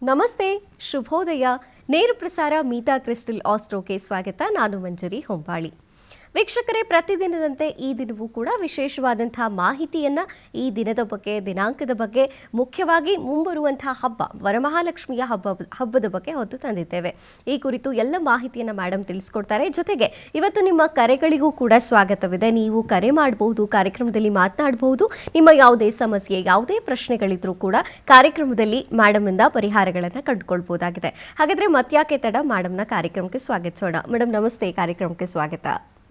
ನಮಸ್ತೆ, ಶುಭೋದಯ. ನೇರ ಪ್ರಸಾರ ಮೀತಾ ಕ್ರಿಸ್ಟಲ್ ಆಸ್ಟ್ರೋಗೆ ಸ್ವಾಗತ. ನಾನು ಮಂಜರಿ ಹೊಂಬಾಳಿ. ವೀಕ್ಷಕರೇ, ಪ್ರತಿದಿನದಂತೆ ಈ ದಿನವೂ ಕೂಡ ವಿಶೇಷವಾದಂತಹ ಮಾಹಿತಿಯನ್ನು ಈ ದಿನದ ಬಗ್ಗೆ, ದಿನಾಂಕದ ಬಗ್ಗೆ, ಮುಖ್ಯವಾಗಿ ಮುಂಬರುವಂತಹ ಹಬ್ಬ ವರಮಹಾಲಕ್ಷ್ಮಿಯ ಹಬ್ಬದ ಬಗ್ಗೆ ಹೊತ್ತು ತಂದಿದ್ದೇವೆ. ಈ ಕುರಿತು ಎಲ್ಲ ಮಾಹಿತಿಯನ್ನು ಮೇಡಮ್ ತಿಳಿಸ್ಕೊಡ್ತಾರೆ. ಜೊತೆಗೆ ಇವತ್ತು ನಿಮ್ಮ ಕರೆಗಳಿಗೂ ಕೂಡ ಸ್ವಾಗತವಿದೆ. ನೀವು ಕರೆ ಮಾಡಬಹುದು, ಕಾರ್ಯಕ್ರಮದಲ್ಲಿ ಮಾತನಾಡಬಹುದು. ನಿಮ್ಮ ಯಾವುದೇ ಸಮಸ್ಯೆ, ಯಾವುದೇ ಪ್ರಶ್ನೆಗಳಿದ್ರೂ ಕೂಡ ಕಾರ್ಯಕ್ರಮದಲ್ಲಿ ಮೇಡಮ್ನಿಂದ ಪರಿಹಾರಗಳನ್ನು ಕಂಡುಕೊಳ್ಬಹುದಾಗಿದೆ. ಹಾಗಾದರೆ ಮತ್ಯಾಕೆ ತಡ, ಮೇಡಮ್ನ ಕಾರ್ಯಕ್ರಮಕ್ಕೆ ಸ್ವಾಗತಿಸೋಣ. ಮೇಡಮ್ ನಮಸ್ತೆ, ಕಾರ್ಯಕ್ರಮಕ್ಕೆ ಸ್ವಾಗತ.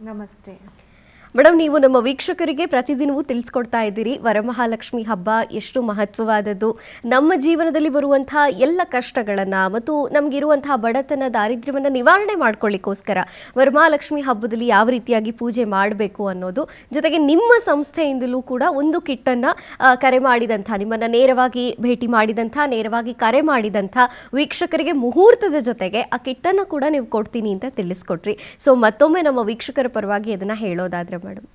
ನಮಸ್ತೆ ಮೇಡಮ್, ನೀವು ನಮ್ಮ ವೀಕ್ಷಕರಿಗೆ ಪ್ರತಿದಿನವೂ ತಿಳಿಸ್ಕೊಡ್ತಾ ಇದ್ದೀರಿ ವರಮಹಾಲಕ್ಷ್ಮಿ ಹಬ್ಬ ಎಷ್ಟು ಮಹತ್ವವಾದದ್ದು, ನಮ್ಮ ಜೀವನದಲ್ಲಿ ಬರುವಂತಹ ಎಲ್ಲ ಕಷ್ಟಗಳನ್ನು ಮತ್ತು ನಮಗಿರುವಂತಹ ಬಡತನ, ದಾರಿದ್ರ್ಯವನ್ನು ನಿವಾರಣೆ ಮಾಡ್ಕೊಳ್ಳಿಕ್ಕೋಸ್ಕರ ವರಮಹಾಲಕ್ಷ್ಮಿ ಹಬ್ಬದಲ್ಲಿ ಯಾವ ರೀತಿಯಾಗಿ ಪೂಜೆ ಮಾಡಬೇಕು ಅನ್ನೋದು, ಜೊತೆಗೆ ನಿಮ್ಮ ಸಂಸ್ಥೆಯಿಂದಲೂ ಕೂಡ ಒಂದು ಕಿಟ್ಟನ್ನು ಕರೆ ಮಾಡಿದಂಥ, ನಿಮ್ಮನ್ನು ನೇರವಾಗಿ ಭೇಟಿ ಮಾಡಿದಂಥ, ನೇರವಾಗಿ ಕರೆ ಮಾಡಿದಂಥ ವೀಕ್ಷಕರಿಗೆ ಮುಹೂರ್ತದ ಜೊತೆಗೆ ಆ ಕಿಟ್ಟನ್ನು ಕೂಡ ನೀವು ಕೊಡ್ತೀನಿ ಅಂತ ತಿಳಿಸ್ಕೊಟ್ರಿ. ಸೊ ಮತ್ತೊಮ್ಮೆ ನಮ್ಮ ವೀಕ್ಷಕರ ಪರವಾಗಿ ಅದನ್ನು ಹೇಳೋದಾದ್ರೆ ಮೇಡಮ್.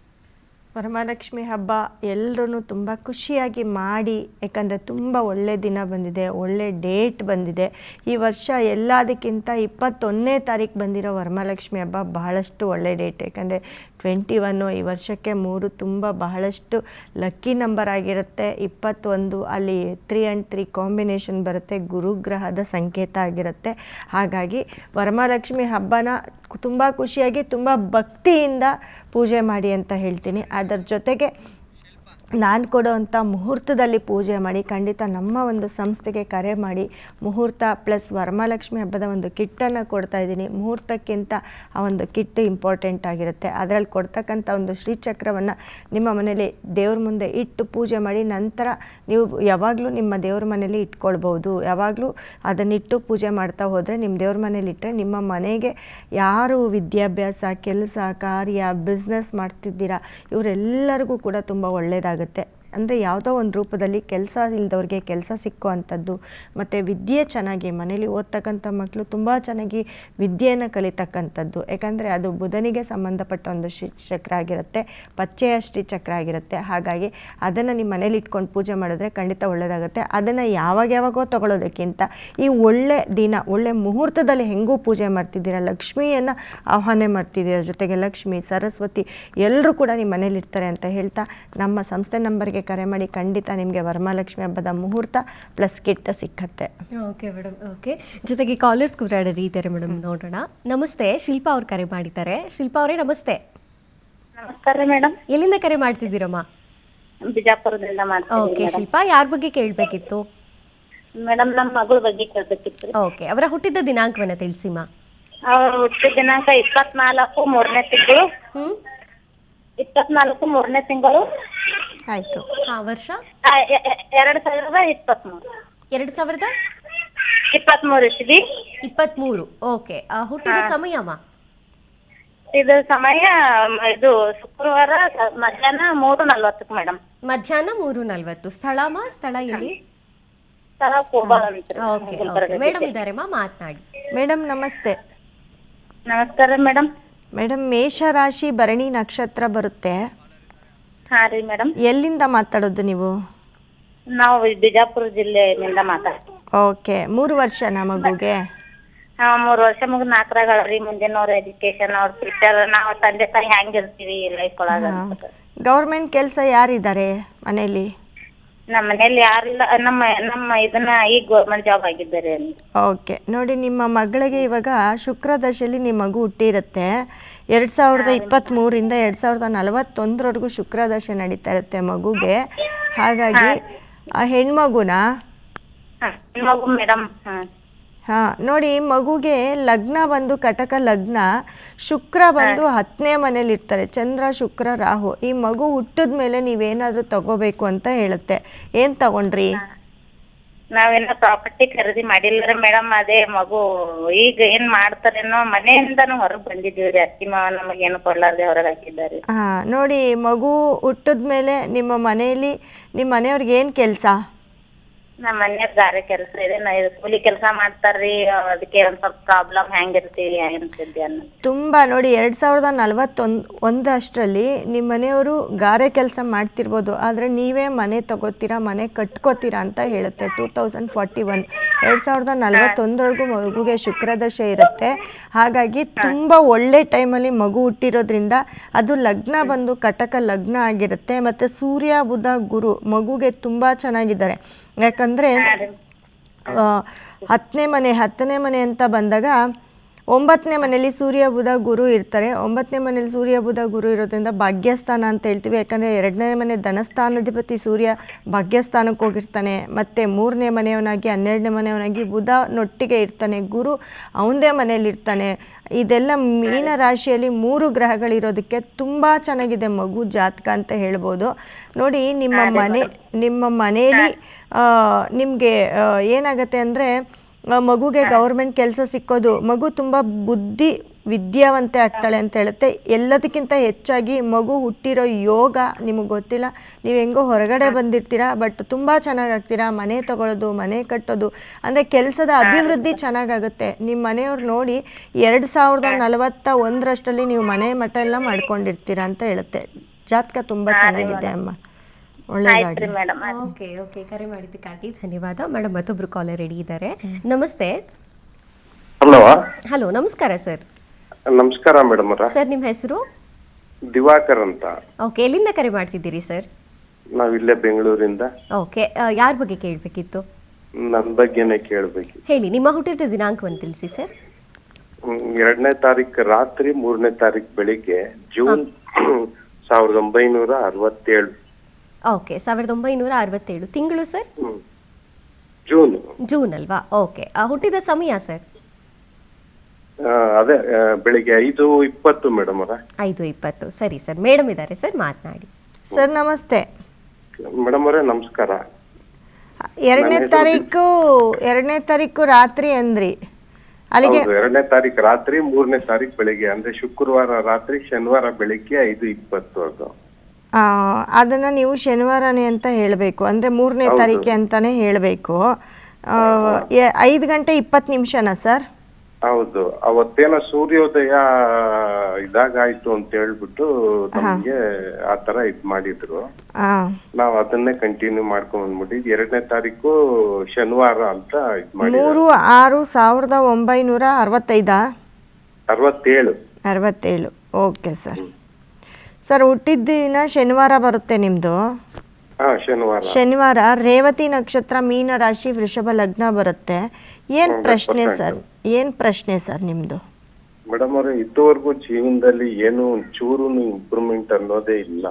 ವರಮಹಾಲಕ್ಷ್ಮಿ ಹಬ್ಬ ಎಲ್ಲರೂ ತುಂಬ ಖುಷಿಯಾಗಿ ಮಾಡಿ, ಯಾಕಂದರೆ ತುಂಬ ಒಳ್ಳೆ ದಿನ ಬಂದಿದೆ, ಒಳ್ಳೆ ಡೇಟ್ ಬಂದಿದೆ. ಈ ವರ್ಷ ಎಲ್ಲದಕ್ಕಿಂತ 21ನೇ ತಾರೀಕು ಬಂದಿರೋ ವರಮಹಾಲಕ್ಷ್ಮಿ ಹಬ್ಬ ಬಹಳಷ್ಟು ಒಳ್ಳೆ ಡೇಟ್. ಯಾಕಂದರೆ 21 ಈ ವರ್ಷಕ್ಕೆ 3 ತುಂಬ ಬಹಳಷ್ಟು ಲಕ್ಕಿ ನಂಬರ್ ಆಗಿರುತ್ತೆ. 21 ಅಲ್ಲಿ 3 and 3 ಕಾಂಬಿನೇಷನ್ ಬರುತ್ತೆ, ಗುರುಗ್ರಹದ ಸಂಕೇತ ಆಗಿರುತ್ತೆ. ಹಾಗಾಗಿ ವರಮಹಾಲಕ್ಷ್ಮಿ ಹಬ್ಬನ ತುಂಬ ಖುಷಿಯಾಗಿ, ತುಂಬ ಭಕ್ತಿಯಿಂದ ಪೂಜೆ ಮಾಡಿ ಅಂತ ಹೇಳ್ತೀನಿ. ಅದರ ಜೊತೆಗೆ ನಾನು ಕೊಡೋವಂಥ ಮುಹೂರ್ತದಲ್ಲಿ ಪೂಜೆ ಮಾಡಿ, ಖಂಡಿತ ನಮ್ಮ ಒಂದು ಸಂಸ್ಥೆಗೆ ಕರೆ ಮಾಡಿ ಮುಹೂರ್ತ ಪ್ಲಸ್ ವರಮಹಾಲಕ್ಷ್ಮಿ ಹಬ್ಬದ ಒಂದು ಕಿಟ್ಟನ್ನು ಕೊಡ್ತಾಯಿದ್ದೀನಿ. ಮುಹೂರ್ತಕ್ಕಿಂತ ಆ ಒಂದು ಕಿಟ್ ಇಂಪಾರ್ಟೆಂಟ್ ಆಗಿರುತ್ತೆ. ಅದರಲ್ಲಿ ಕೊಡ್ತಕ್ಕಂಥ ಒಂದು ಶ್ರೀಚಕ್ರವನ್ನು ನಿಮ್ಮ ಮನೇಲಿ ದೇವ್ರ ಮುಂದೆ ಇಟ್ಟು ಪೂಜೆ ಮಾಡಿ, ನಂತರ ನೀವು ಯಾವಾಗಲೂ ನಿಮ್ಮ ದೇವ್ರ ಮನೇಲಿ ಇಟ್ಕೊಳ್ಬೋದು. ಯಾವಾಗಲೂ ಅದನ್ನಿಟ್ಟು ಪೂಜೆ ಮಾಡ್ತಾ ಹೋದರೆ, ನಿಮ್ಮ ದೇವ್ರ ಮನೇಲಿ ಇಟ್ಟರೆ ನಿಮ್ಮ ಮನೆಗೆ ಯಾರು ವಿದ್ಯಾಭ್ಯಾಸ, ಕೆಲಸ, ಕಾರ್ಯ, ಬಿಸ್ನೆಸ್ ಮಾಡ್ತಿದ್ದೀರಾ ಇವರೆಲ್ಲರಿಗೂ ಕೂಡ ತುಂಬ ಒಳ್ಳೆಯದಾಗುತ್ತೆ. ಅಂದರೆ ಯಾವುದೋ ಒಂದು ರೂಪದಲ್ಲಿ ಕೆಲಸ ಇಲ್ಲದವ್ರಿಗೆ ಕೆಲಸ ಸಿಕ್ಕುವಂಥದ್ದು, ಮತ್ತು ವಿದ್ಯೆ ಚೆನ್ನಾಗಿ ಮನೇಲಿ ಓದ್ತಕ್ಕಂಥ ಮಕ್ಕಳು ತುಂಬ ಚೆನ್ನಾಗಿ ವಿದ್ಯೆಯನ್ನು ಕಲಿತಕ್ಕಂಥದ್ದು. ಯಾಕಂದರೆ ಅದು ಬುಧನಿಗೆ ಸಂಬಂಧಪಟ್ಟ ಒಂದು ಶ್ರೀಚಕ್ರ ಆಗಿರುತ್ತೆ, ಪಚ್ಚೆಯ ಶ್ರೀಚಕ್ರ ಆಗಿರುತ್ತೆ. ಹಾಗಾಗಿ ಅದನ್ನು ನಿಮ್ಮ ಮನೇಲಿ ಇಟ್ಕೊಂಡು ಪೂಜೆ ಮಾಡಿದ್ರೆ ಖಂಡಿತ ಒಳ್ಳೆಯದಾಗುತ್ತೆ. ಅದನ್ನು ಯಾವಾಗೋ ತೊಗೊಳೋದಕ್ಕಿಂತ ಈ ಒಳ್ಳೆ ದಿನ, ಒಳ್ಳೆ ಮುಹೂರ್ತದಲ್ಲಿ ಹೆಂಗೂ ಪೂಜೆ ಮಾಡ್ತಿದ್ದೀರಾ, ಲಕ್ಷ್ಮಿಯನ್ನು ಆಹ್ವಾನ ಮಾಡ್ತಿದ್ದೀರಾ, ಜೊತೆಗೆ ಲಕ್ಷ್ಮಿ, ಸರಸ್ವತಿ ಎಲ್ಲರೂ ಕೂಡ ನಿಮ್ಮ ಮನೇಲಿ ಇರ್ತಾರೆ ಅಂತ ಹೇಳ್ತಾ, ನಮ್ಮ ಸಂಸ್ಥೆ ನಂಬರ್ಗೆ ಕರೆ ಮಾಡಿ, ಖಂಡಿತ ನಿಮಗೆ ವರಮಹಾಲಕ್ಷ್ಮಿ ಹಬ್ಬದ ಮುಹೂರ್ತ ಪ್ಲಸ್ ಕಿಟ್ ಸಿಕ್ಕತ್ತೆ. Okay madam, okay. ಜೊತೆಗೆ ಕಾಲರ್ಸ್ ಕೂಡ ಇದ್ದಾರೆ ಮೇಡಮ್, ನೋಡೋಣ. ನಮಸ್ತೆ, ಶಿಲ್ಪಾ ಅವ್ರು ಕರೆ ಮಾಡಿದ್ದಾರೆ. ಶಿಲ್ಪಾ ಅವರೇ ನಮಸ್ತೆ. ನಮಸ್ಕಾರ ಮೇಡಮ್. ಎಲ್ಲಿಂದ ಕರೆ ಮಾಡ್ತಿದ್ದೀರಮ್ಮ? ಬಿಜಾಪುರದಿಂದ ಮಾಡ್ತೀನಿ. ಓಕೆ ಶಿಲ್ಪಾ, ಯಾರ ಬಗ್ಗೆ ಕೇಳಬೇಕಿತ್ತು? ಮೇಡಮ್, ನಮ್ಮ ಮಗಳ ಬಗ್ಗೆ ಕೇಳಬೇಕಿತ್ತು. ಓಕೆ, ಅವರ ಹುಟ್ಟಿದ ದಿನಾಂಕವನ್ನ ತಿಳಿಸಿಮ್ಮ. ಅವ್ರ ಹುಟ್ಟಿದ ದಿನಾಂಕ 24 3ನೇ ತಿಂಗಳು. 24 3ನೇ ತಿಂಗಳು. ಆಯಿತು. ಹಾಂ, ವರ್ಷ 2023. 2023 ಇಸ್ವಿ. 23. ಓಕೆ, ಹುಟ್ಟಿದ ಸಮಯಮ್ಮ? ಇದು ಸಮಯ ಇದು ಶುಕ್ರವಾರ ಮಧ್ಯಾಹ್ನ 3:40 ಮೇಡಮ್. ಮಧ್ಯಾಹ್ನ 3:40. ಸ್ಥಳಮ್ಮ? ಸ್ಥಳ ಎಲ್ಲಿ? ಸ್ಥಳ ಕೋಬಾಳ ಅಂತ. ಓಕೆ ಓಕೆ, ಮೇಡಮ್ ಇದ್ದಾರೆಮ್ಮ, ಮಾತನಾಡಿ. ಮೇಡಮ್ ನಮಸ್ತೆ. ನಮಸ್ಕಾರ ಮೇಡಮ್. ಮೇಡಮ್, ಮೇಷರಾಶಿ ಭರಣಿ ನಕ್ಷತ್ರ ಬರುತ್ತೆ. ಹಾಂ ರೀ ಮೇಡಮ್. ಎಲ್ಲಿಂದ ಮಾತಾಡೋದು ನೀವು? ನಾವು ಬಿಜಾಪುರ ಜಿಲ್ಲೆಯಿಂದ ಮಾತಾಡ್ತೀವಿ. ಓಕೆ, 3 ವರ್ಷನಾ ಮಗುಗೆ? ಹಾಂ, 3 ವರ್ಷ ಮುಗಿದು 4ರಾಗ ರೀ. ಮುಂದಿನ ಅವ್ರ ಎಜುಕೇಶನ್, ಅವ್ರ ಫ್ಯೂಚರ್, ನಾವು ತಂದೆ ತಾಯಿ ಹೆಂಗಿರ್ತೀವಿ ಲೈಫ್ ಒಳಗೆ. ಗೌರ್ಮೆಂಟ್ ಕೆಲಸ ಯಾರಿದ್ದಾರೆ ಮನೇಲಿ? ನಮ್ಮ ಮನೇಲಿ ಯಾರಿಲ್ಲ. ನಮ್ಮ ಇದನ್ನ ಈಗ ಗೌರ್ಮೆಂಟ್ ಜಾಬ್ ಆಗಿದ್ದಾರೆ. ಓಕೆ, ನೋಡಿ, ನಿಮ್ಮ ಮಗಳಿಗೆ ಇವಾಗ ಶುಕ್ರ ದಶೆಯಲ್ಲಿ ನಿಮ್ಮ ಮಗು ಹುಟ್ಟಿರುತ್ತೆ. 2023ರಿಂದ 2041ವರೆಗೂ ಶುಕ್ರ ದಶೆ ನಡೀತಾ ಇರುತ್ತೆ ಮಗುಗೆ. ಹಾಗಾಗಿ ಆ ಹೆಣ್ಮಗುನ ಮಗು ಮೇಡಮ್. ಹಾಂ, ನೋಡಿ, ಮಗುಗೆ ಲಗ್ನ ಬಂದು ಕಟಕ ಲಗ್ನ, ಶುಕ್ರ ಬಂದು 10ನೇ ಮನೇಲಿ ಇರ್ತಾರೆ, ಚಂದ್ರ, ಶುಕ್ರ, ರಾಹು. ಈ ಮಗು ಹುಟ್ಟಿದ ಮೇಲೆ ನೀವೇನಾದರೂ ತಗೋಬೇಕು ಅಂತ ಹೇಳುತ್ತೆ. ಏನು ತಗೊಂಡ್ರಿ? ನಾವೇನೋ ಪ್ರಾಪರ್ಟಿ ಖರೀದಿ ಮಾಡಿಲ್ಲ ಮೇಡಮ್. ಅದೇ ಮಗು ಈಗ ಏನ್ ಮಾಡ್ತಾರೇನೋ, ಮನೆಯಿಂದನೂ ಹೊರಗೆ ಬಂದಿದ್ದೀವಿ ರೀ. ಅತ್ತಿ ಮಾವ ನಮಗೇನು ಕೊಡ್ಲಾರ್ದೆ ಹೊರಗೆ ಹಾಕಿದ್ದಾರೆ. ಹಾಂ, ನೋಡಿ, ಮಗು ಹುಟ್ಟಿದ ಮೇಲೆ ನಿಮ್ಮ ಮನೆಯಲ್ಲಿ ನಿಮ್ಮ ಮನೆಯವ್ರಿಗೆ ಏನು ಕೆಲಸ? ನಮ್ಮ ಮನ್ಯಾಗ ಗಾರೆ ಕೆಲಸ ಇದೆ, ಕೂಲಿ ಕೆಲಸ ಮಾಡ್ತಾರ್ರಿ. ಅದಕ್ಕೆ ಒಂದ್ ಸ್ವಲ್ಪ ಪ್ರಾಬ್ಲಮ್ ಹೆಂಗಿರ್ತೀವಿ ಅಂತಿದ್ದೆ ಅನ್ನೋ. ತುಂಬ ನೋಡಿ 2041 ಅಷ್ಟರಲ್ಲಿ ನಿಮ್ಮ ಮನೆಯವರು ಗಾರೆ ಕೆಲಸ ಮಾಡ್ತಿರ್ಬೋದು, ಆದರೆ ನೀವೇ ಮನೆ ತಗೋತೀರಾ, ಮನೆ ಕಟ್ಕೋತೀರಾ ಅಂತ ಹೇಳುತ್ತೆ. 2041 2041ವರೆಗೂ ಮಗುಗೆ ಶುಕ್ರದಶೆ ಇರುತ್ತೆ. ಹಾಗಾಗಿ ತುಂಬ ಒಳ್ಳೆ ಟೈಮಲ್ಲಿ ಮಗು ಹುಟ್ಟಿರೋದ್ರಿಂದ ಅದು ಲಗ್ನ ಬಂದು ಕಟಕ ಲಗ್ನ ಆಗಿರುತ್ತೆ. ಮತ್ತು ಸೂರ್ಯ ಬುಧ ಗುರು ಮಗುಗೆ ತುಂಬ ಚೆನ್ನಾಗಿದ್ದಾರೆ. ಯಾಕಂದರೆ 10ನೇ ಮನೆ ಅಂತ ಬಂದಾಗ 9ನೇ ಮನೆಯಲ್ಲಿ ಸೂರ್ಯ ಬುಧ ಗುರು ಇರ್ತಾರೆ. 9ನೇ ಮನೆಯಲ್ಲಿ ಸೂರ್ಯ ಬುಧ ಗುರು ಇರೋದ್ರಿಂದ ಭಾಗ್ಯಸ್ಥಾನ ಅಂತ ಹೇಳ್ತೀವಿ. ಯಾಕಂದರೆ 2ನೇ ಮನೆ ಧನಸ್ಥಾನಾಧಿಪತಿ ಸೂರ್ಯ ಭಾಗ್ಯಸ್ಥಾನಕ್ಕೆ ಹೋಗಿರ್ತಾನೆ. ಮತ್ತು 3ನೇ ಮನೆಯವನಾಗಿ 12ನೇ ಮನೆಯವನಾಗಿ ಬುಧನೊಟ್ಟಿಗೆ ಇರ್ತಾನೆ. ಗುರು ಅವನದೇ ಮನೆಯಲ್ಲಿರ್ತಾನೆ. ಇದೆಲ್ಲ ಮೀನ ರಾಶಿಯಲ್ಲಿ 3 ಗ್ರಹಗಳಿರೋದಕ್ಕೆ ತುಂಬ ಚೆನ್ನಾಗಿದೆ ಮಗು ಜಾತಕ ಅಂತ ಹೇಳ್ಬೋದು. ನೋಡಿ ನಿಮ್ಮ ಮನೆಯಲ್ಲಿ ನಿಮಗೆ ಏನಾಗುತ್ತೆ ಅಂದರೆ ಮಗುಗೆ ಗೌರ್ಮೆಂಟ್ ಕೆಲಸ ಸಿಕ್ಕೋದು, ಮಗು ತುಂಬ ವಿದ್ಯಾವಂತೆ ಆಗ್ತಾಳೆ ಅಂತ ಹೇಳುತ್ತೆ. ಎಲ್ಲದಕ್ಕಿಂತ ಹೆಚ್ಚಾಗಿ ಮಗು ಹುಟ್ಟಿರೋ ಯೋಗ ನಿಮಗೆ ಗೊತ್ತಿಲ್ಲ. ನೀವು ಹೆಂಗೋ ಹೊರಗಡೆ ಬಂದಿರ್ತೀರಾ, ಬಟ್ ತುಂಬ ಚೆನ್ನಾಗಾಗ್ತೀರಾ. ಮನೆ ತಗೊಳ್ಳೋದು, ಮನೆ ಕಟ್ಟೋದು ಅಂದರೆ ಕೆಲಸದ ಅಭಿವೃದ್ಧಿ ಚೆನ್ನಾಗಾಗುತ್ತೆ. ನಿಮ್ಮ ಮನೆಯವ್ರು ನೋಡಿ 2041 ನೀವು ಮನೆ ಮಠ ಎಲ್ಲ ಮಾಡ್ಕೊಂಡಿರ್ತೀರಾ ಅಂತ ಹೇಳುತ್ತೆ. ಜಾತಕ ತುಂಬ ಚೆನ್ನಾಗಿದೆ ಅಮ್ಮ, ಒಳ್ಳೆಯದಾಗಿ. ಓಕೆ ಓಕೆ, ಕರೆ ಮಾಡಿದ್ದಕ್ಕಾಗಿ ಧನ್ಯವಾದ ಮೇಡಮ್. ಮತ್ತೊಬ್ರು ಕಾಲರ್ ರೆಡಿ ಇದ್ದಾರೆ. ನಮಸ್ತೆ. ಹಲೋ, ನಮಸ್ಕಾರ ಸರ್. ನಮಸ್ಕಾರ ಮೇಡಮ್ ಅವರ. ಸರ್ ನಿಮ್ಮ ಹೆಸರು? ದಿವಾಕರ್ ಅಂತ. ಓಕೆ, ಎಲ್ಲಿಂದ ಕರೆ ಮಾಡ್ತಿದ್ದೀರಿ ಸರ್? ನಾವಿಲ್ಲೇ ಬೆಂಗಳೂರಿಂದ. ಓಕೆ, ಯಾರ ಬಗ್ಗೆ ಕೇಳಬೇಕಿತ್ತು? ನನ್ನ ಬಗ್ಗೆನೇ ಕೇಳಬೇಕು. ಹೇಳಿ, ನಿಮ್ಮ ಹುಟ್ಟಿದ ದಿನಾಂಕವನ್ನು ತಿಳಿಸಿ ಸರ್. 2ನೇ ತಾರೀಕು ರಾತ್ರಿ 3ನೇ ತಾರೀಕು ಬೆಳಿಗ್ಗೆ, ಜೂನ್ 1967. ಓಕೆ, 1967. ತಿಂಗಳು ಸರ್? ಜೂನ್ ಅಲ್ವಾ? ಓಕೆ, ಹುಟ್ಟಿದ ಸಮಯ ಸರ್? ಅದೇ ಬೆಳಿಗ್ಗೆ 5:20 ಮೇಡಮ್ ಅವರ. 5:20. ಸರಿ ಸರ್, ಮೇಡಮ್ ಇದ್ದಾರೆ ಸರ್, ಮಾತನಾಡಿ. ಸರ್ ನಮಸ್ತೆ ಮೇಡಮ್ ಅವರೇ, ನಮಸ್ಕಾರ. 2ನೇ ತಾರೀಕು ರಾತ್ರಿ ಅಂದ್ರಿ ಅಲ್ಲಿಗೆ? 2ನೇ ತಾರೀಕು ರಾತ್ರಿ 3ನೇ ತಾರೀಕು ಬೆಳಿಗ್ಗೆ, ಅಂದ್ರೆ ಶುಕ್ರವಾರ ರಾತ್ರಿ ಶನಿವಾರ ಬೆಳಿಗ್ಗೆ 5:20 ಅದು. ಅದನ್ನು ನೀವು ಶನಿವಾರನೇ ಅಂತ ಹೇಳಬೇಕು, ಅಂದರೆ 3ನೇ ತಾರೀಕೆ ಅಂತಲೇ ಹೇಳಬೇಕು. 5:20 ಸರ್? ಹೌದು. ಅವತ್ತೇನೋ ಸೂರ್ಯೋದಯ ಇದಾಗಾಯ್ತು ಅಂತ ಹೇಳ್ಬಿಟ್ಟು ನಮ್ಗೆ ಆ ತರ ಇದ್ ಮಾಡಿದ್ರು. ನಾವ್ ಅದನ್ನೇ ಕಂಟಿನ್ಯೂ ಮಾಡ್ಕೊಂಡ್ ಬಂದ್ಬಿಟ್ಟಿದ್ವಿ. 2ನೇ ತಾರೀಕು ಶನಿವಾರ ಅಂತ ಇದ್ ಮಾಡಿ. 3/6/1965. 67. Okay sir. ಸರ್ ಹುಟ್ಟಿದ ದಿನ ಶನಿವಾರ ಬರುತ್ತೆ ನಿಮ್ಮದು? ಶನಿವಾರ. ರೇವತಿ ನಕ್ಷತ್ರ, ಮೀನ ರಾಶಿ, ವೃಷಭ ಲಗ್ನ ಬರುತ್ತೆ. ಏನು ಪ್ರಶ್ನೆ ಸರ್ ನಿಮ್ಮದು? ಮೇಡಮ್ ಅವರೇ, ಇದುವರೆಗೂ ಜೀವನದಲ್ಲಿ ಏನು ಚೂರು ಇಂಪ್ರೂವ್ಮೆಂಟ್ ಅನ್ನೋದೇ ಇಲ್ಲ.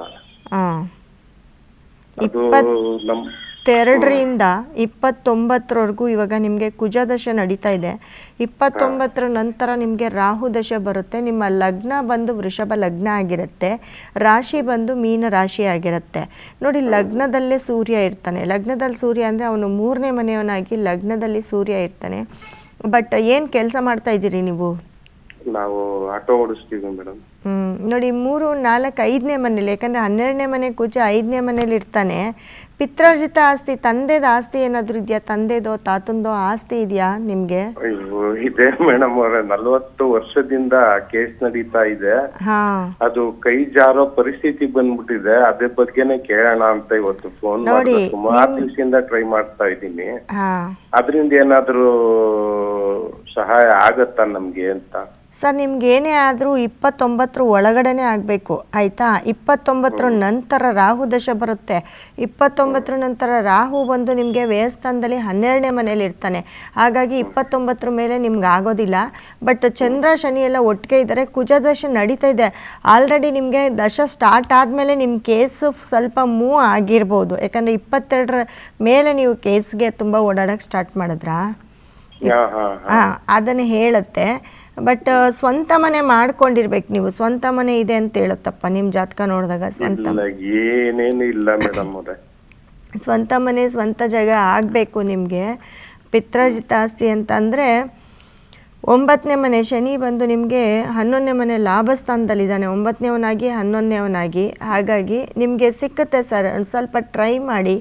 22ರಿಂದ 29ರವರೆಗೂ ಇವಾಗ ನಿಮಗೆ ಕುಜದಶೆ ನಡೀತಾ ಇದೆ. 29ರ ನಂತರ ನಿಮಗೆ ರಾಹು ದಶೆ ಬರುತ್ತೆ. ನಿಮ್ಮ ಲಗ್ನ ಬಂದು ವೃಷಭ ಲಗ್ನ ಆಗಿರುತ್ತೆ, ರಾಶಿ ಬಂದು ಮೀನ ರಾಶಿ ಆಗಿರುತ್ತೆ. ನೋಡಿ, ಲಗ್ನದಲ್ಲೇ ಸೂರ್ಯ ಇರ್ತಾನೆ. ಲಗ್ನದಲ್ಲಿ ಸೂರ್ಯ ಅಂದರೆ ಅವನು 3ನೇ ಮನೆಯವನಾಗಿ ಲಗ್ನದಲ್ಲಿ ಸೂರ್ಯ ಇರ್ತಾನೆ. ಬಟ್ ಏನು ಕೆಲಸ ಮಾಡ್ತಾ ಇದ್ದೀರಿ ನೀವು? ನಾವು ಆಟೋ ಓಡಿಸ್ತೀವಿ ಮೇಡಮ್. ನೋಡಿ, 3, 4, 5ನೇ ಮನೇಲಿ, ಯಾಕಂದರೆ 12ನೇ ಮನೆ ಕುಜ 5ನೇ ಮನೇಲಿ ಇರ್ತಾನೆ. ಪಿತ್ರಾರ್ಜಿತ ಆಸ್ತಿ, ತಂದೆದ ಆಸ್ತಿ ಏನಾದರೂ ಇದೆಯಾ? ತಂದೆದೋ ತಾತಂದೋ ಆಸ್ತಿ ಇದೆಯಾ ನಿಮಗೆ? ಇದೆ ಮೇಡಮ್ ಅವರೇ, 40 ವರ್ಷದಿಂದ ಕೇಸ್ ನಡೀತಾ ಇದೆ. ಅದು ಕೈ ಜಾರೋ ಪರಿಸ್ಥಿತಿ ಬಂದ್ಬಿಟ್ಟಿದೆ. ಅದ್ರ ಬಗ್ಗೆನೇ ಕೇಳೋಣ ಅಂತ ಇವತ್ತು ಫೋನ್ ಮಾಡಿ ಸುಮಾರು ದಿವಸದಿಂದ ಟ್ರೈ ಮಾಡ್ತಾ ಇದ್ದೀನಿ. ಅದರಿಂದ ಏನಾದರೂ ಸಹಾಯ ಆಗತ್ತಾ ನಮ್ಗೆ ಅಂತ? ಸರ್, ನಿಮ್ಗೆ ಏನೇ ಆದರೂ 29 ಒಳಗಡೆನೇ ಆಗಬೇಕು, ಆಯಿತಾ? 29 ನಂತರ ರಾಹು ದಶೆ ಬರುತ್ತೆ. 29 ನಂತರ ರಾಹು ಬಂದು ನಿಮಗೆ ವ್ಯಯಸ್ಥಾನದಲ್ಲಿ 12ನೇ ಮನೇಲಿ ಇರ್ತಾನೆ. ಹಾಗಾಗಿ 29 ಮೇಲೆ ನಿಮ್ಗೆ ಆಗೋದಿಲ್ಲ. ಬಟ್ ಚಂದ್ರ ಶನಿ ಎಲ್ಲ ಒಟ್ಟಿಗೆ ಇದ್ದಾರೆ. ಕುಜದಶೆ ನಡೀತಾ ಇದೆ. ಆಲ್ರೆಡಿ ನಿಮಗೆ ದಶ ಸ್ಟಾರ್ಟ್ ಆದಮೇಲೆ ನಿಮ್ಮ ಕೇಸು ಸ್ವಲ್ಪ ಮೂವ್ ಆಗಿರ್ಬೋದು. ಯಾಕಂದರೆ 22ರ ಮೇಲೆ ನೀವು ಕೇಸ್ಗೆ ತುಂಬ ಓಡಾಡೋಕ್ಕೆ ಸ್ಟಾರ್ಟ್ ಮಾಡಿದ್ರಾ? ಅದನ್ನು ಹೇಳುತ್ತೆ. ಬಟ್ ಸ್ವಂತ ಮನೆ ಮಾಡ್ಕೊಂಡಿರ್ಬೇಕು ನೀವು. ಸ್ವಂತ ಮನೆ ಇದೆ ಅಂತ ಹೇಳುತ್ತಪ್ಪ ನಿಮ್ಮ ಜಾತಕ ನೋಡಿದಾಗ. ಏನೇನು ಇಲ್ಲ ಮೇಡಮ್ ಅವರೇ. ಸ್ವಂತ ಮನೆ, ಸ್ವಂತ ಜಾಗ ಆಗಬೇಕು ನಿಮಗೆ. ಪಿತ್ರಾರ್ಜಿತ ಆಸ್ತಿ ಅಂತಂದರೆ 9ನೇ ಮನೆ ಶನಿ ಬಂದು ನಿಮಗೆ 11ನೇ ಮನೆ ಲಾಭಸ್ಥಾನದಲ್ಲಿದ್ದಾನೆ. 9ನೇವನಾಗಿ 11ನೇವನಾಗಿ. ಹಾಗಾಗಿ ನಿಮಗೆ ಸಿಕ್ಕುತ್ತೆ ಸರ್. ಸ್ವಲ್ಪ ಟ್ರೈ ಮಾಡಿ,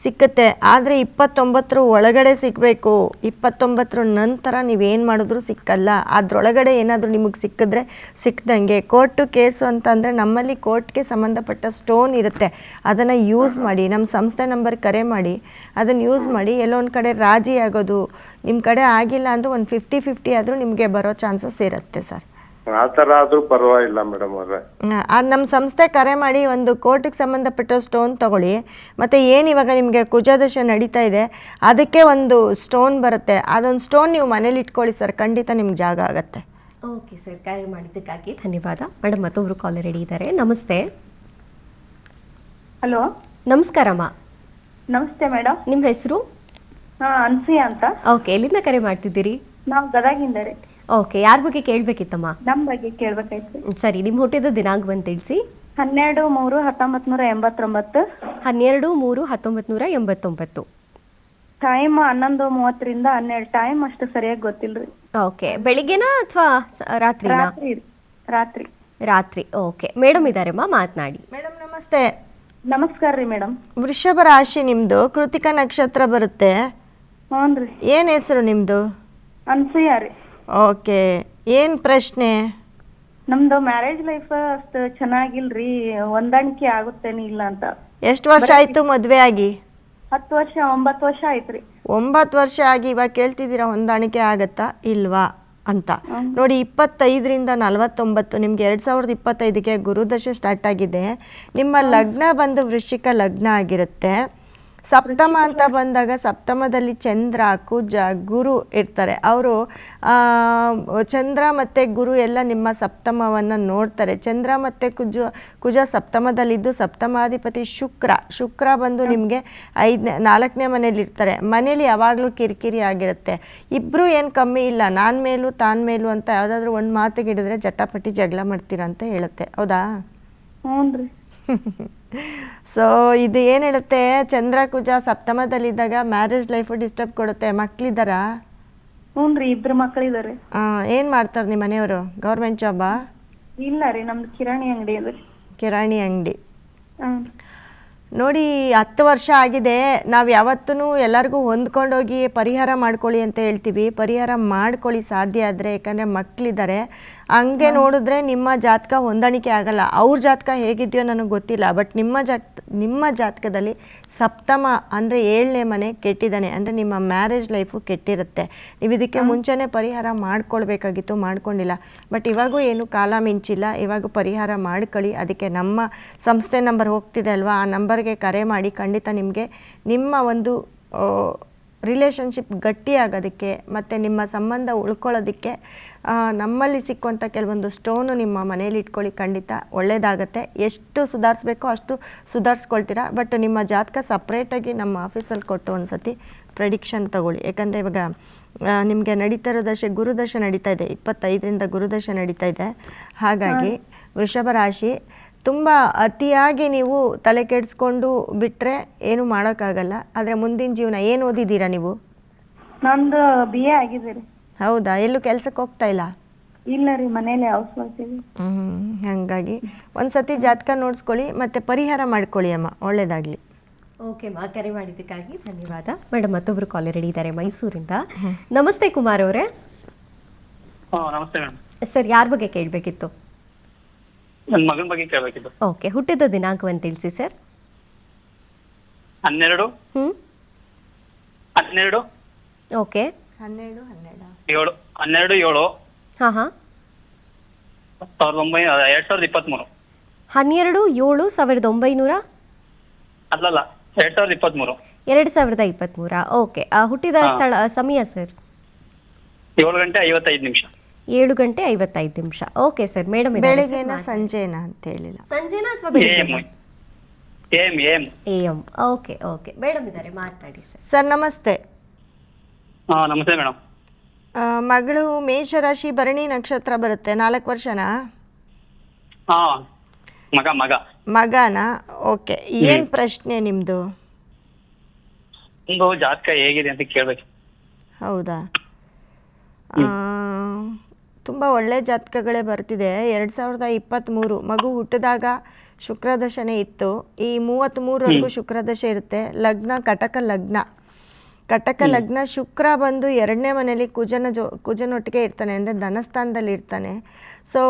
ಸಿಕ್ಕುತ್ತೆ. ಆದರೆ 29 ಒಳಗಡೆ ಸಿಗಬೇಕು. 29 ನಂತರ ನೀವೇನು ಮಾಡಿದ್ರೂ ಸಿಕ್ಕಲ್ಲ. ಅದರೊಳಗಡೆ ಏನಾದರೂ ನಿಮಗೆ ಸಿಕ್ಕಿದ್ರೆ ಸಿಕ್ಕದಂಗೆ. ಕೋರ್ಟು ಕೇಸು ಅಂತಂದರೆ ನಮ್ಮಲ್ಲಿ ಕೋರ್ಟ್ಗೆ ಸಂಬಂಧಪಟ್ಟ ಸ್ಟೋನ್ ಇರುತ್ತೆ, ಅದನ್ನು ಯೂಸ್ ಮಾಡಿ, ನಮ್ಮ ಸಂಸ್ಥೆ ನಂಬರ್ ಕರೆ ಮಾಡಿ ಅದನ್ನು ಯೂಸ್ ಮಾಡಿ. ಎಲ್ಲೊಂದು ಕಡೆ ರಾಜಿ ಆಗೋದು, ನಿಮ್ಮ ಕಡೆ ಆಗಿಲ್ಲ ಅಂದರೆ ಒಂದು 50-50 ಆದರೂ ನಿಮಗೆ ಬರೋ ಚಾನ್ಸಸ್ ಇರುತ್ತೆ ಸರ್. ಆ ಥರ ಆದರೂ ಪರವಾಗಿಲ್ಲ ಮೇಡಮ್ ಅವರೇ. ನಮ್ಮ ಸಂಸ್ಥೆ ಕರೆ ಮಾಡಿ ಒಂದು ಕೋರ್ಟಿಗೆ ಸಂಬಂಧಪಟ್ಟ ಸ್ಟೋನ್ ತೊಗೊಳ್ಳಿ. ಮತ್ತು ಏನು ಇವಾಗ ನಿಮಗೆ ಕುಜದಶೆ ನಡೀತಾ ಇದೆ ಅದಕ್ಕೆ ಒಂದು ಸ್ಟೋನ್ ಬರುತ್ತೆ, ಅದೊಂದು ಸ್ಟೋನ್ ನೀವು ಮನೇಲಿ ಇಟ್ಕೊಳ್ಳಿ ಸರ್, ಖಂಡಿತ ನಿಮ್ಗೆ ಜಾಗ ಆಗುತ್ತೆ. ಓಕೆ ಸರ್, ಕರೆ ಮಾಡಿದ್ದಕ್ಕಾಗಿ ಧನ್ಯವಾದ. ಮೇಡಮ್ ಮತ್ತೊಬ್ರು ಕಾಲರ್ ರೆಡಿ ಇದ್ದಾರೆ. ನಮಸ್ತೆ. ಹಲೋ, ನಮಸ್ಕಾರಮ್ಮ. ನಮಸ್ತೆ ಮೇಡಮ್. ನಿಮ್ಮ ಹೆಸರು? ಅನ್ಸೂಯ ಅಂತ. ಓಕೆ, ಎಲ್ಲಿಂದ ಕರೆ ಮಾಡ್ತಿದ್ದೀರಿ? ನಾವು ಗದಗಿಂದ ರೀ. ಓಕೆ, ಯಾರ ಬಗ್ಗೆ ಕೇಳಬೇಕಿತ್ತಮ್ಮ? ನಮ್ಮ ಬಗ್ಗೆ ಕೇಳ್ಬೇಕಾಯ್ತು. ಸರಿ, ನಿಮ್ಮ ಹುಟ್ಟಿದ ದಿನಾಂಕವನ್ನು ತಿಳಿಸಿ. 12/3/1989. 12/3/1989. ಟೈಮ್ 11:30 12. ಟೈಮ್ ಅಷ್ಟು ಸರಿಯಾಗಿ ಗೊತ್ತಿಲ್ರಿ. ಓಕೆ, ಬೆಳಿಗ್ಗೆನಾ ಅಥವಾ ರಾತ್ರಿನಾ? ರಾತ್ರಿ ರಾತ್ರಿ. ರಾತ್ರಿ. ಓಕೆ, ಮೇಡಮ್ ಇದ್ದಾರಮ್ಮ, ಮಾತನಾಡಿ. ಮೇಡಮ್ ನಮಸ್ತೆ. ನಮಸ್ಕಾರ ರೀ ಮೇಡಮ್. ವೃಷಭ ರಾಶಿ ನಿಮ್ಮದು, ಕೃತಿಕಾ ನಕ್ಷತ್ರ ಬರುತ್ತೆ. ಹ್ಞೂ ರೀ. ಏನು ಹೆಸರು ನಿಮ್ಮದು? ಅನ್ಸೂಯ ರೀ. ಓಕೆ, ಏನು ಪ್ರಶ್ನೆ? ನಮ್ದು ಮ್ಯಾರೇಜ್ ಲೈಫ್ ಅಷ್ಟು ಚೆನ್ನಾಗಿಲ್ರಿ, ಹೊಂದಾಣಿಕೆ ಆಗುತ್ತೇನೆ ಇಲ್ಲ ಅಂತ. ಎಷ್ಟು ವರ್ಷ ಆಯಿತು ಮದುವೆ ಆಗಿ? 9 ವರ್ಷ ಆಯ್ತು ರೀ. 9 ವರ್ಷ ಆಗಿ ಇವಾಗ ಕೇಳ್ತಿದ್ದೀರಾ ಹೊಂದಾಣಿಕೆ ಆಗತ್ತಾ ಇಲ್ವಾ ಅಂತ. ನೋಡಿ, 25ರಿಂದ 49 ನಿಮಗೆ 2025ಗೆ ಗುರುದಶೆ ಸ್ಟಾರ್ಟ್ ಆಗಿದೆ. ನಿಮ್ಮ ಲಗ್ನ ಬಂದು ವೃಶ್ಚಿಕ ಲಗ್ನ ಆಗಿರುತ್ತೆ. ಸಪ್ತಮ ಅಂತ ಬಂದಾಗ ಸಪ್ತಮದಲ್ಲಿ ಚಂದ್ರ, ಕುಜ, ಗುರು ಇರ್ತಾರೆ. ಅವರು ಚಂದ್ರ ಮತ್ತು ಗುರು ಎಲ್ಲ ನಿಮ್ಮ ಸಪ್ತಮವನ್ನು ನೋಡ್ತಾರೆ. ಚಂದ್ರ ಮತ್ತು ಕುಜ ಸಪ್ತಮದಲ್ಲಿದ್ದು ಸಪ್ತಮಾಧಿಪತಿ ಶುಕ್ರ ಬಂದು ನಿಮಗೆ 4ನೇ ಮನೇಲಿ ಇರ್ತಾರೆ. ಮನೇಲಿ ಯಾವಾಗಲೂ ಕಿರಿಕಿರಿ ಆಗಿರುತ್ತೆ. ಇಬ್ಬರು ಏನು ಕಮ್ಮಿ ಇಲ್ಲ, ನಾನು ಮೇಲೂ ತಾನು ಮೇಲೂ ಅಂತ ಯಾವುದಾದ್ರೂ ಒಂದು ಮಾತಿಗೆ ಹಿಡಿದ್ರೆ ಜಟಾಪಟಿ ಜಗಳ ಮಾಡ್ತೀರಾ ಅಂತ ಹೇಳುತ್ತೆ. ಹೌದಾ? ಹ್ಞೂ ರೀ. ಸೊ ಇದು ಏನು ಹೇಳುತ್ತೆ, ಚಂದ್ರ ಕುಜ ಸಪ್ತಮದಲ್ಲಿದ್ದಾಗ ಮ್ಯಾರೇಜ್ ಲೈಫು ಡಿಸ್ಟರ್ಬ್ ಕೊಡುತ್ತೆ. ಮಕ್ಕಳಿದ್ದಾರಾ? ಹ್ಞೂ ರೀ, 2 ಮಕ್ಕಳಿದ್ದಾರೆ. ಏನು ಮಾಡ್ತಾರೆ ನಿಮ್ಮ ಮನೆಯವರು? ಗೌರ್ಮೆಂಟ್ ಜಾಬಾ? ಇಲ್ಲ ರೀ, ನಮ್ದು ಕಿರಾಣಿ ಅಂಗಡಿ ಇದೆ. ಕಿರಾಣಿ ಅಂಗಡಿ. ಹ್ಞೂ. ನೋಡಿ, 10 ವರ್ಷ ಆಗಿದೆ. ನಾವು ಯಾವತ್ತೂ ಎಲ್ಲರಿಗೂ ಹೊಂದ್ಕೊಂಡೋಗಿ ಪರಿಹಾರ ಮಾಡ್ಕೊಳ್ಳಿ ಅಂತ ಹೇಳ್ತೀವಿ. ಪರಿಹಾರ ಮಾಡ್ಕೊಳ್ಳಿ ಸಾಧ್ಯ ಆದರೆ, ಯಾಕಂದರೆ ಮಕ್ಕಳಿದ್ದಾರೆ. ಹಂಗೆ ನೋಡಿದ್ರೆ ನಿಮ್ಮ ಜಾತಕ ಹೊಂದಾಣಿಕೆ ಆಗಲ್ಲ. ಅವ್ರ ಜಾತಕ ಹೇಗಿದೆಯೋ ನನಗೆ ಗೊತ್ತಿಲ್ಲ, ಬಟ್ ನಿಮ್ಮ ಜಾತಕದಲ್ಲಿ ಸಪ್ತಮ ಅಂದರೆ 7ನೇ ಮನೆ ಕೆಟ್ಟಿದ್ದಾನೆ, ಅಂದರೆ ನಿಮ್ಮ ಮ್ಯಾರೇಜ್ ಲೈಫು ಕೆಟ್ಟಿರುತ್ತೆ. ನೀವು ಇದಕ್ಕೆ ಮುಂಚೆನೇ ಪರಿಹಾರ ಮಾಡ್ಕೊಳ್ಬೇಕಾಗಿತ್ತು, ಮಾಡ್ಕೊಂಡಿಲ್ಲ. ಬಟ್ ಇವಾಗೂ ಏನು ಕಾಲ ಮಿಂಚಿಲ್ಲ, ಇವಾಗ ಪರಿಹಾರ ಮಾಡ್ಕೊಳ್ಳಿ. ಅದಕ್ಕೆ ನಮ್ಮ ಸಂಸ್ಥೆ ನಂಬರ್ ಹೋಗ್ತಿದೆ ಅಲ್ವಾ, ಆ ನಂಬರ್ಗೆ ಕರೆ ಮಾಡಿ. ಖಂಡಿತ ನಿಮಗೆ ನಿಮ್ಮ ಒಂದು ರಿಲೇಷನ್ಶಿಪ್ ಗಟ್ಟಿಯಾಗೋದಕ್ಕೆ ಮತ್ತು ನಿಮ್ಮ ಸಂಬಂಧ ಉಳ್ಕೊಳ್ಳೋದಕ್ಕೆ ನಮ್ಮಲ್ಲಿ ಸಿಕ್ಕುವಂಥ ಕೆಲವೊಂದು ಸ್ಟೋನು ನಿಮ್ಮ ಮನೇಲಿ ಇಟ್ಕೊಳ್ಳಿ, ಖಂಡಿತ ಒಳ್ಳೆಯದಾಗತ್ತೆ. ಎಷ್ಟು ಸುಧಾರಿಸ್ಬೇಕೋ ಅಷ್ಟು ಸುಧಾರಿಸ್ಕೊಳ್ತೀರಾ. ಬಟ್ ನಿಮ್ಮ ಜಾತಕ ಸಪ್ರೇಟಾಗಿ ನಮ್ಮ ಆಫೀಸಲ್ಲಿ ಕೊಟ್ಟು ಒಂದು ಸತಿ ಪ್ರೆಡಿಕ್ಷನ್ ತಗೊಳ್ಳಿ. ಯಾಕಂದರೆ ಇವಾಗ ನಿಮಗೆ ನಡೀತಾ ಇರೋ ದಶೆ ಗುರುದಶೆ ನಡೀತಾ ಇದೆ, 25ರಿಂದ ಗುರುದಶೆ ನಡೀತಾ ಇದೆ. ಹಾಗಾಗಿ ವೃಷಭ ರಾಶಿ ತುಂಬ ಅತಿಯಾಗಿ ನೀವು ತಲೆ ಕೆಡಿಸ್ಕೊಂಡು ಬಿಟ್ಟರೆ ಏನು ಮಾಡೋಕ್ಕಾಗಲ್ಲ. ಆದರೆ ಮುಂದಿನ ಜೀವನ ಏನು ಓದಿದ್ದೀರಾ ನೀವು? ನಂದು BA ಆಗಿದೆ ರೀ. ಹೌದಾ? ಎಲ್ಲೂ ಕೆಲ್ಸಕ್ಕೆ ಹೋಗ್ತಾ ಇಲ್ಲ? ಇಲ್ಲ ರೀ, ಮನೇಲಿ ಹೌಸ್ ವೈಫ್ ಇದೆ. ಹಾಗಾಗಿ ಒಂದು ಸತಿ ಜಾತಕ ನೋಡಿಸ್ಕೊಳ್ಳಿ ಮತ್ತು ಪರಿಹಾರ ಮಾಡ್ಕೊಳ್ಳಿ ಅಮ್ಮ, ಒಳ್ಳೆಯದಾಗಲಿ. ಓಕೆ ಮಾ, ಕರೆ ಮಾಡಿದ್ದಕ್ಕಾಗಿ ಧನ್ಯವಾದ. ಮೇಡಮ್ ಮತ್ತೊಬ್ರು ಕಾಲರ್ ರೆಡಿ ಇದ್ದಾರೆ ಮೈಸೂರಿಂದ. ನಮಸ್ತೆ ಕುಮಾರ್ ಅವರೇ. ನಮಸ್ತೆ ಮೇಡಮ್. ಸರ್, ಯಾರ ಬಗ್ಗೆ ಕೇಳಬೇಕಿತ್ತು? ನನ್ನ ಮಗನ ಬಗ್ಗೆ ಕೇಳಬೇಕಿತ್ತು. ಓಕೆ, ಹುಟ್ಟಿದ ದಿನಾಂಕವನ್ನು ತಿಳಿಸಿ ಸರ್. 12 ಓಕೆ. 12 ಹಾಂ ಹಾಂ 2023. 12/7/1900? ಅಲ್ಲಲ್ಲ, 2023. 2023. ಓಕೆ. ಹುಟ್ಟಿದ ಸ್ಥಳ ಸಮಯ ಸರ್? 7:55. 7:55. Okay sir. ಮೇಡಮ್ ಬೆಳಿಗ್ಗೆನಾ ಸಂಜೆನಾ ಅಂತ ಹೇಳಿಲ್ಲ. ಸಂಜೆನಾ ಅಥವಾ ಬೆಳಿಗ್ಗೆ? AM. Okay okay. ಮೇಡಮ್ ಇದ್ದಾರೆ, ಮಾತನಾಡಿ ಸರ್. ಸರ್ ನಮಸ್ತೆ. ನಮಸ್ತೆ ಮೇಡಮ್. ಮಗಳು ಮೇಷರಾಶಿ, ಭರಣಿ ನಕ್ಷತ್ರ ಬರುತ್ತೆ. 4 ವರ್ಷನಾ? ಮಗನಾ? ಓಕೆ. ಏನು ಪ್ರಶ್ನೆ ನಿಮ್ಮದು? ಒಂದು ಜಾತಕ ಹೇಗಿದೆ ಅಂತ ಕೇಳಬೇಕು. ಹೌದಾ? ತುಂಬ ಒಳ್ಳೆ ಜಾತಕಗಳೇ ಬರ್ತಿದೆ. 2023 ಮಗು ಹುಟ್ಟಿದಾಗ ಶುಕ್ರದಶನೇ ಇತ್ತು. ಈ 33ವರೆಗೂ ಶುಕ್ರದಶೆ ಇರುತ್ತೆ. ಲಗ್ನ ಕಟಕ ಲಗ್ನ ಶುಕ್ರ ಬಂದು 2ನೇ ಮನೇಲಿ ಕುಜನೊಟ್ಟಿಗೆ ಇರ್ತಾನೆ, ಅಂದರೆ ಧನಸ್ಥಾನದಲ್ಲಿ ಇರ್ತಾನೆ. ಸೊ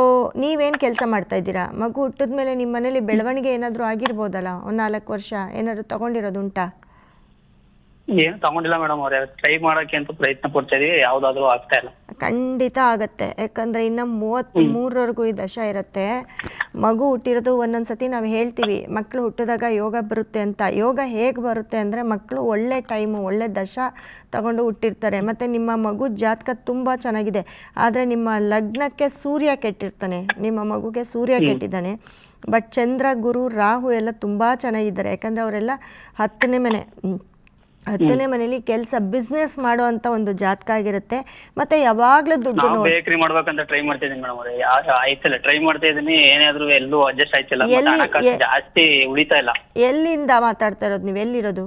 ನೀವೇನು ಕೆಲಸ ಮಾಡ್ತಾ ಇದ್ದೀರಾ? ಮಗು ಹುಟ್ಟಿದ ಮೇಲೆ ನಿಮ್ಮ ಮನೇಲಿ ಬೆಳವಣಿಗೆ ಏನಾದರೂ ಆಗಿರ್ಬೋದಲ್ಲ, ಒಂದು 4 ವರ್ಷ ಏನಾದರೂ ತಗೊಂಡಿರೋದು ಉಂಟಾ? ಏನು ತಗೊಂಡಿಲ್ಲ ಮೇಡಮ್ ಅವ್ರೆ, ಟ್ರೈ ಮಾಡೋಕ್ಕೆ ಅಂತ ಪ್ರಯತ್ನ ಪಡ್ತಾ ಇದೀವಿ, ಯಾವ್ದಾದ್ರು ಆಗ್ತಾ ಇಲ್ಲ. ಖಂಡಿತ ಆಗತ್ತೆ, ಯಾಕಂದರೆ ಇನ್ನು 33ವರೆಗೂ ಈ ದಶ ಇರುತ್ತೆ. ಮಗು ಹುಟ್ಟಿರೋದು ಒಂದೊಂದು ಸತಿ ನಾವು ಹೇಳ್ತೀವಿ ಮಕ್ಕಳು ಹುಟ್ಟಿದಾಗ ಯೋಗ ಬರುತ್ತೆ ಅಂತ. ಯೋಗ ಹೇಗೆ ಬರುತ್ತೆ ಅಂದರೆ ಮಕ್ಕಳು ಒಳ್ಳೆ ಟೈಮು, ಒಳ್ಳೆ ದಶ ತಗೊಂಡು ಹುಟ್ಟಿರ್ತಾರೆ. ಮತ್ತು ನಿಮ್ಮ ಮಗು ಜಾತಕ ತುಂಬ ಚೆನ್ನಾಗಿದೆ, ಆದರೆ ನಿಮ್ಮ ಲಗ್ನಕ್ಕೆ ಸೂರ್ಯ ಕೆಟ್ಟಿರ್ತಾನೆ, ನಿಮ್ಮ ಮಗುಗೆ ಸೂರ್ಯ ಕೆಟ್ಟಿದ್ದಾನೆ. ಬಟ್ ಚಂದ್ರ, ಗುರು, ರಾಹು ಎಲ್ಲ ತುಂಬ ಚೆನ್ನಾಗಿದ್ದಾರೆ, ಯಾಕಂದರೆ ಅವರೆಲ್ಲ 10ನೇ ಮನೇಲಿ ಕೆಲಸ ಬಿಸ್ನೆಸ್ ಮಾಡುವಂಥ ಒಂದು ಜಾತಕ ಆಗಿರುತ್ತೆ. ಮತ್ತು ಯಾವಾಗಲೂ ದುಡ್ಡು ಬೇಕರಿ ಮಾಡ್ಬೇಕಂತ ಟ್ರೈ ಮಾಡ್ತಾ ಇದೀನಿ ಮೇಡಮ್ ಅವ್ರೆ, ಆಯ್ತಿಲ್ಲ, ಟ್ರೈ ಮಾಡ್ತಾ ಇದೀನಿ, ಏನಾದ್ರು ಎಲ್ಲೂ ಅಡ್ಜಸ್ಟ್ ಆಯ್ತಿಲ್ಲ, ಹಣಕಾಸು ಜಾಸ್ತಿ ಉಳಿತಾ ಇಲ್ಲ. ಎಲ್ಲಿಂದ ಮಾತಾಡ್ತಾ ಇರೋದು ನೀವು? ಎಲ್ಲಿರೋದು?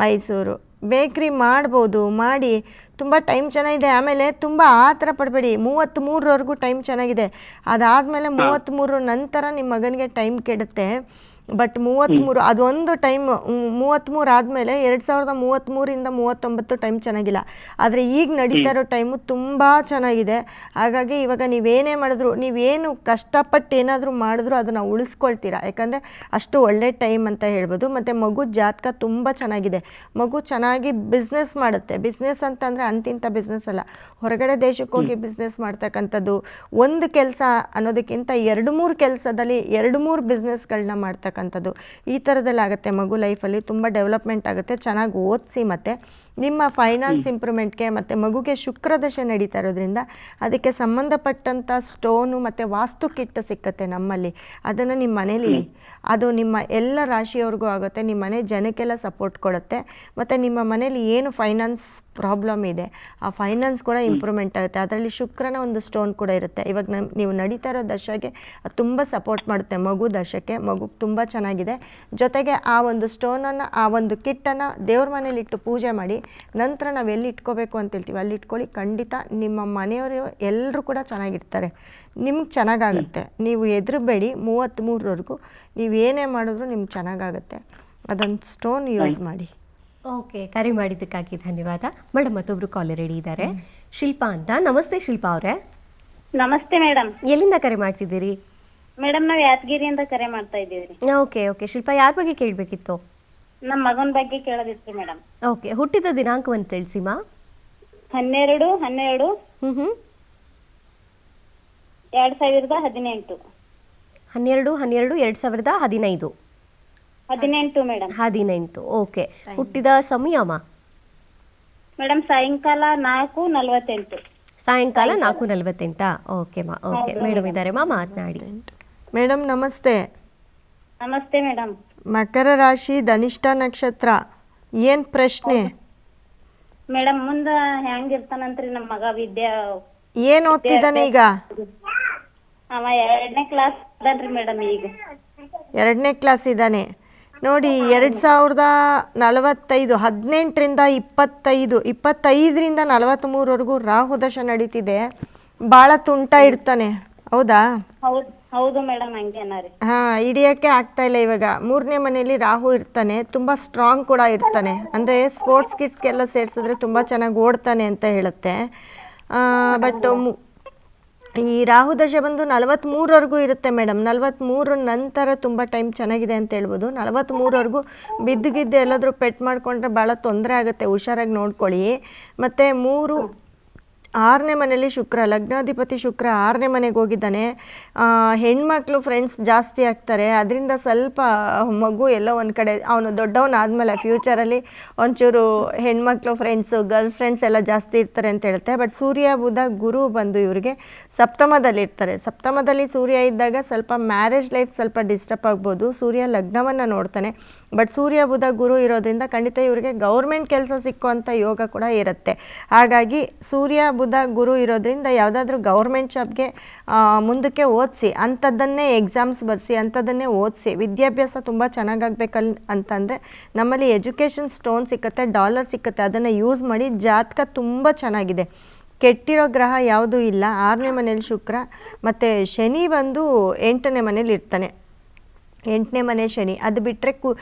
ಮೈಸೂರು. ಬೇಕ್ರಿ ಮಾಡ್ಬೋದು, ಮಾಡಿ, ತುಂಬ ಟೈಮ್ ಚೆನ್ನಾಗಿದೆ. ಆಮೇಲೆ ತುಂಬ ಆ ಥರ ಪಡಬೇಡಿ, 33ವರೆಗೂ ಟೈಮ್ ಚೆನ್ನಾಗಿದೆ. ಅದಾದಮೇಲೆ 33 ನಂತರ ನಿಮ್ಮ ಮಗನಿಗೆ ಟೈಮ್ ಕೆಡುತ್ತೆ. ಬಟ್ 33 ಅದೊಂದು ಟೈಮ್, 33 ಆದಮೇಲೆ 2033ಇಂದ 39 ಟೈಮ್ ಚೆನ್ನಾಗಿಲ್ಲ. ಆದರೆ ಈಗ ನಡೀತಾ ಇರೋ ಟೈಮು ತುಂಬ ಚೆನ್ನಾಗಿದೆ. ಹಾಗಾಗಿ ಇವಾಗ ನೀವೇನೇ ಮಾಡಿದ್ರು, ನೀವೇನು ಕಷ್ಟಪಟ್ಟು ಏನಾದರೂ ಮಾಡಿದ್ರು ಅದನ್ನು ಉಳಿಸ್ಕೊಳ್ತೀರಾ, ಯಾಕಂದರೆ ಅಷ್ಟು ಒಳ್ಳೆ ಟೈಮ್ ಅಂತ ಹೇಳ್ಬೋದು. ಮತ್ತು ಮಗು ಜಾತಕ ತುಂಬ ಚೆನ್ನಾಗಿದೆ, ಮಗು ಚೆನ್ನಾಗಿ ಬಿಸ್ನೆಸ್ ಮಾಡುತ್ತೆ. ಬಿಸ್ನೆಸ್ ಅಂತಂದರೆ ಅಂತಿಂಥ ಬಿಸ್ನೆಸ್ ಅಲ್ಲ, ಹೊರಗಡೆ ದೇಶಕ್ಕೆ ಹೋಗಿ ಬಿಸ್ನೆಸ್ ಮಾಡ್ತಕ್ಕಂಥದ್ದು. ಒಂದು ಕೆಲಸ ಅನ್ನೋದಕ್ಕಿಂತ 2-3 ಕೆಲಸದಲ್ಲಿ 2-3 ಬಿಸ್ನೆಸ್ಗಳನ್ನ ಮಾಡ್ತಕ್ಕಂಥದ್ದು, ಈ ಥರದಲ್ಲಿ ಆಗುತ್ತೆ. ಮಗು ಲೈಫಲ್ಲಿ ತುಂಬ ಡೆವಲಪ್ಮೆಂಟ್ ಆಗುತ್ತೆ. ಚೆನ್ನಾಗಿ ಓದಿಸಿ, ಮತ್ತು ನಿಮ್ಮ ಫೈನಾನ್ಸ್ ಇಂಪ್ರೂವ್ಮೆಂಟ್ಗೆ, ಮತ್ತು ಮಗುಗೆ ಶುಕ್ರದಶೆ ನಡೀತಾ ಇರೋದ್ರಿಂದ ಅದಕ್ಕೆ ಸಂಬಂಧಪಟ್ಟಂಥ ಸ್ಟೋನು ಮತ್ತು ವಾಸ್ತು ಕಿಟ್ ಸಿಕ್ಕತ್ತೆ ನಮ್ಮಲ್ಲಿ. ಅದನ್ನು ನಿಮ್ಮ ಮನೇಲಿ, ಅದು ನಿಮ್ಮ ಎಲ್ಲ ರಾಶಿಯವ್ರಿಗೂ ಆಗುತ್ತೆ, ನಿಮ್ಮ ಮನೆ ಜನಕ್ಕೆಲ್ಲ ಸಪೋರ್ಟ್ ಕೊಡುತ್ತೆ. ಮತ್ತು ನಿಮ್ಮ ಮನೇಲಿ ಏನು ಫೈನಾನ್ಸ್ ಪ್ರಾಬ್ಲಮ್ ಇದೆ ಆ ಫೈನಾನ್ಸ್ ಕೂಡ ಇಂಪ್ರೂವ್ಮೆಂಟ್ ಆಗುತ್ತೆ. ಅದರಲ್ಲಿ ಶುಕ್ರನ ಒಂದು ಸ್ಟೋನ್ ಕೂಡ ಇರುತ್ತೆ. ಇವಾಗ ನೀವು ನಡೀತಾ ಇರೋ ದಶೆಗೆ ಅದು ತುಂಬ ಸಪೋರ್ಟ್ ಮಾಡುತ್ತೆ. ಮಗು ದಶಕ್ಕೆ ಮಗು ತುಂಬ ಚೆನ್ನಾಗಿದೆ. ಜೊತೆಗೆ ಆ ಒಂದು ಸ್ಟೋನನ್ನು, ಆ ಒಂದು ಕಿಟ್ಟನ್ನು ದೇವ್ರ ಮನೇಲಿ ಇಟ್ಟು ಪೂಜೆ ಮಾಡಿ, ನಂತರ ನಾವು ಎಲ್ಲಿ ಇಟ್ಕೋಬೇಕು ಅಂತ ಹೇಳ್ತೀವಿ ಅಲ್ಲಿ ಇಟ್ಕೊಳ್ಳಿ. ಖಂಡಿತ ನಿಮ್ಮ ಮನೆಯವರು ಎಲ್ಲರೂ ಕೂಡ ಚೆನ್ನಾಗಿರ್ತಾರೆ, ನಿಮ್ಗೆ ಚೆನ್ನಾಗಾಗುತ್ತೆ. ನೀವು ಹೆದರಬೇಡಿ, 33ವರೆಗೂ ನೀವು ಏನೇ ಮಾಡಿದ್ರು ನಿಮ್ಗೆ ಚೆನ್ನಾಗಾಗುತ್ತೆ. ಅದೊಂದು ಸ್ಟೋನ್ ಯೂಸ್ ಮಾಡಿ. ಓಕೆ, ಕರೆ ಮಾಡಿದ್ದಕ್ಕಾಗಿ ಧನ್ಯವಾದ ಮೇಡಮ್. ಮತ್ತೊಬ್ರು ಕಾಲರ್ ರೆಡಿ ಇದ್ದಾರೆ, ಶಿಲ್ಪಾ ಅಂತ. ನಮಸ್ತೆ ಶಿಲ್ಪಾ ಅವರೇ. ನಮಸ್ತೆ ಮೇಡಮ್. ಎಲ್ಲಿಂದ ಕರೆ ಮಾಡ್ತಿದ್ದೀರಿ? ಮೇಡಮ್ ನಾವು ಯಾದಗಿರಿಯಿಂದ ಕರೆ ಮಾಡ್ತಾ ಇದ್ದೀವಿ. ಓಕೆ ಶಿಲ್ಪಾ, ಯಾರ ಬಗ್ಗೆ ಕೇಳಬೇಕಿತ್ತು? ನಮ್ಮ ಮಗನ ಬಗ್ಗೆ ಕೇಳೋದಿತ್ತು ಮೇಡಮ್. ಓಕೆ, ಹುಟ್ಟಿದ ದಿನಾಂಕವನ್ನು ತಿಳಿಸಿಮಾ. 12/12/2018. 12/12/2015. 18 ಮೇಡಮ್. 18. ಓಕೆ, ಹುಟ್ಟಿದ ಸಮಯಮ್ಮ? ಮೇಡಮ್ ಸಾಯಂಕಾಲ 4:48. ಸಾಯಂಕಾಲ 4:48. ಓಕೆಮಾ. ಓಕೆ, ಮೇಡಮ್ ಇದ್ದಾರೆ ಮಾ, ಮಾತನಾಡಿ. ಮೇಡಮ್ ನಮಸ್ತೆ. ನಮಸ್ತೆ ಮೇಡಮ್. ಮಕರ ರಾಶಿ, ಧನಿಷ್ಠ ನಕ್ಷತ್ರ. ಏನು ಪ್ರಶ್ನೆ? ಮೇಡಮ್ ಮುಂದೆ ಹೆಂಗಿರ್ತಾನಂತ್ರಿ ನಮ್ಮ ಮಗ? ಏನು ಓದ್ತಿದ್ದಾನೆ ಈಗ? ಅವ 2ನೇ ಕ್ಲಾಸ್ ಅದನ್ರಿ ಮೇಡಮ್. ಈಗ 2ನೇ ಕ್ಲಾಸ್ ಇದ್ದಾನೆ. ನೋಡಿ, 2045, 18ರಿಂದ 25, 25ರಿಂದ 43ವರೆಗೂ ರಾಹು ದಶ ನಡೀತಿದೆ. ಭಾಳ ತುಂಟ ಇರ್ತಾನೆ, ಹೌದಾ? ಹೌದು ಮೇಡಮ್, ಹಂಗೇನ ರೀ. ಹಿಡಿಯೋಕ್ಕೆ ಆಗ್ತಾ ಇಲ್ಲ. ಇವಾಗ 3ನೇ ಮನೆಯಲ್ಲಿ ರಾಹು ಇರ್ತಾನೆ, ತುಂಬ ಸ್ಟ್ರಾಂಗ್ ಕೂಡ ಇರ್ತಾನೆ. ಅಂದರೆ ಸ್ಪೋರ್ಟ್ಸ್ ಕಿಟ್ಸ್ಗೆಲ್ಲ ಸೇರಿಸಿದ್ರೆ ತುಂಬ ಚೆನ್ನಾಗಿ ಓಡ್ತಾನೆ ಅಂತ ಹೇಳುತ್ತೆ. ಬಟ್ ಈ ರಾಹು ದಶೆ ಬಂದು 43ವರೆಗೂ ಇರುತ್ತೆ ಮೇಡಮ್. 43 ನಂತರ ತುಂಬ ಟೈಮ್ ಚೆನ್ನಾಗಿದೆ ಅಂತ ಹೇಳ್ಬೋದು. 43ವರೆಗೂ ಬಿದ್ದು ಎಲ್ಲಾದರೂ ಪೆಟ್ ಮಾಡಿಕೊಂಡ್ರೆ ಭಾಳ ತೊಂದರೆ ಆಗುತ್ತೆ, ಹುಷಾರಾಗಿ ನೋಡ್ಕೊಳ್ಳಿ. ಮತ್ತು 6ನೇ ಮನೇಲಿ ಶುಕ್ರ, ಲಗ್ನಾಧಿಪತಿ ಶುಕ್ರ 6ನೇ ಮನೆಗೆ ಹೋಗಿದ್ದಾನೆ. ಹೆಣ್ಮಕ್ಳು ಫ್ರೆಂಡ್ಸ್ ಜಾಸ್ತಿ ಆಗ್ತಾರೆ, ಅದರಿಂದ ಸ್ವಲ್ಪ ಮಗು ಎಲ್ಲೋ ಒಂದು ಕಡೆ, ಅವನು ದೊಡ್ಡವನಾದಮೇಲೆ ಫ್ಯೂಚರಲ್ಲಿ ಒಂಚೂರು ಹೆಣ್ಮಕ್ಳು ಫ್ರೆಂಡ್ಸು, ಗರ್ಲ್ ಫ್ರೆಂಡ್ಸ್ ಎಲ್ಲ ಜಾಸ್ತಿ ಇರ್ತಾರೆ ಅಂತ ಹೇಳುತ್ತೆ. ಬಟ್ ಸೂರ್ಯ ಬುಧ ಗುರು ಬಂದು ಇವರಿಗೆ ಸಪ್ತಮದಲ್ಲಿರ್ತಾರೆ. ಸಪ್ತಮದಲ್ಲಿ ಸೂರ್ಯ ಇದ್ದಾಗ ಸ್ವಲ್ಪ ಮ್ಯಾರೇಜ್ ಲೈಫ್ ಸ್ವಲ್ಪ ಡಿಸ್ಟರ್ಬ್ ಆಗ್ಬೋದು. ಸೂರ್ಯ ಲಗ್ನವನ್ನು ನೋಡ್ತಾನೆ. ಬಟ್ ಸೂರ್ಯ ಬುಧ ಗುರು ಇರೋದ್ರಿಂದ ಖಂಡಿತ ಇವರಿಗೆ ಗೌರ್ಮೆಂಟ್ ಕೆಲಸ ಸಿಕ್ಕುವಂಥ ಯೋಗ ಕೂಡ ಇರುತ್ತೆ. ಹಾಗಾಗಿ ಸೂರ್ಯ ಬುಧ ಗುರು ಇರೋದ್ರಿಂದ ಯಾವುದಾದ್ರೂ ಗೌರ್ಮೆಂಟ್ ಜಾಬ್ಗೆ ಮುಂದಕ್ಕೆ ಓದಿಸಿ, ಅಂಥದ್ದನ್ನೇ ಎಕ್ಸಾಮ್ಸ್ ಬರೆಸಿ, ಅಂಥದ್ದನ್ನೇ ಓದಿಸಿ. ವಿದ್ಯಾಭ್ಯಾಸ ತುಂಬ ಚೆನ್ನಾಗಾಗಬೇಕಲ್ಲ ಅಂತಂದರೆ ನಮ್ಮಲ್ಲಿ ಎಜುಕೇಷನ್ ಸ್ಟೋನ್ ಸಿಕ್ಕತ್ತೆ, ಡಾಲರ್ ಸಿಕ್ಕತ್ತೆ, ಅದನ್ನು ಯೂಸ್ ಮಾಡಿ. ಜಾತಕ ತುಂಬ ಚೆನ್ನಾಗಿದೆ, ಕೆಟ್ಟಿರೋ ಗ್ರಹ ಯಾವುದೂ ಇಲ್ಲ. 6ನೇ ಮನೇಲಿ ಶುಕ್ರ ಮತ್ತು ಶನಿ ಬಂದು 8ನೇ ಮನೇಲಿ ಇರ್ತಾನೆ. 8ನೇ ಮನೆ ಶನಿ. ಅದು ಬಿಟ್ಟರೆ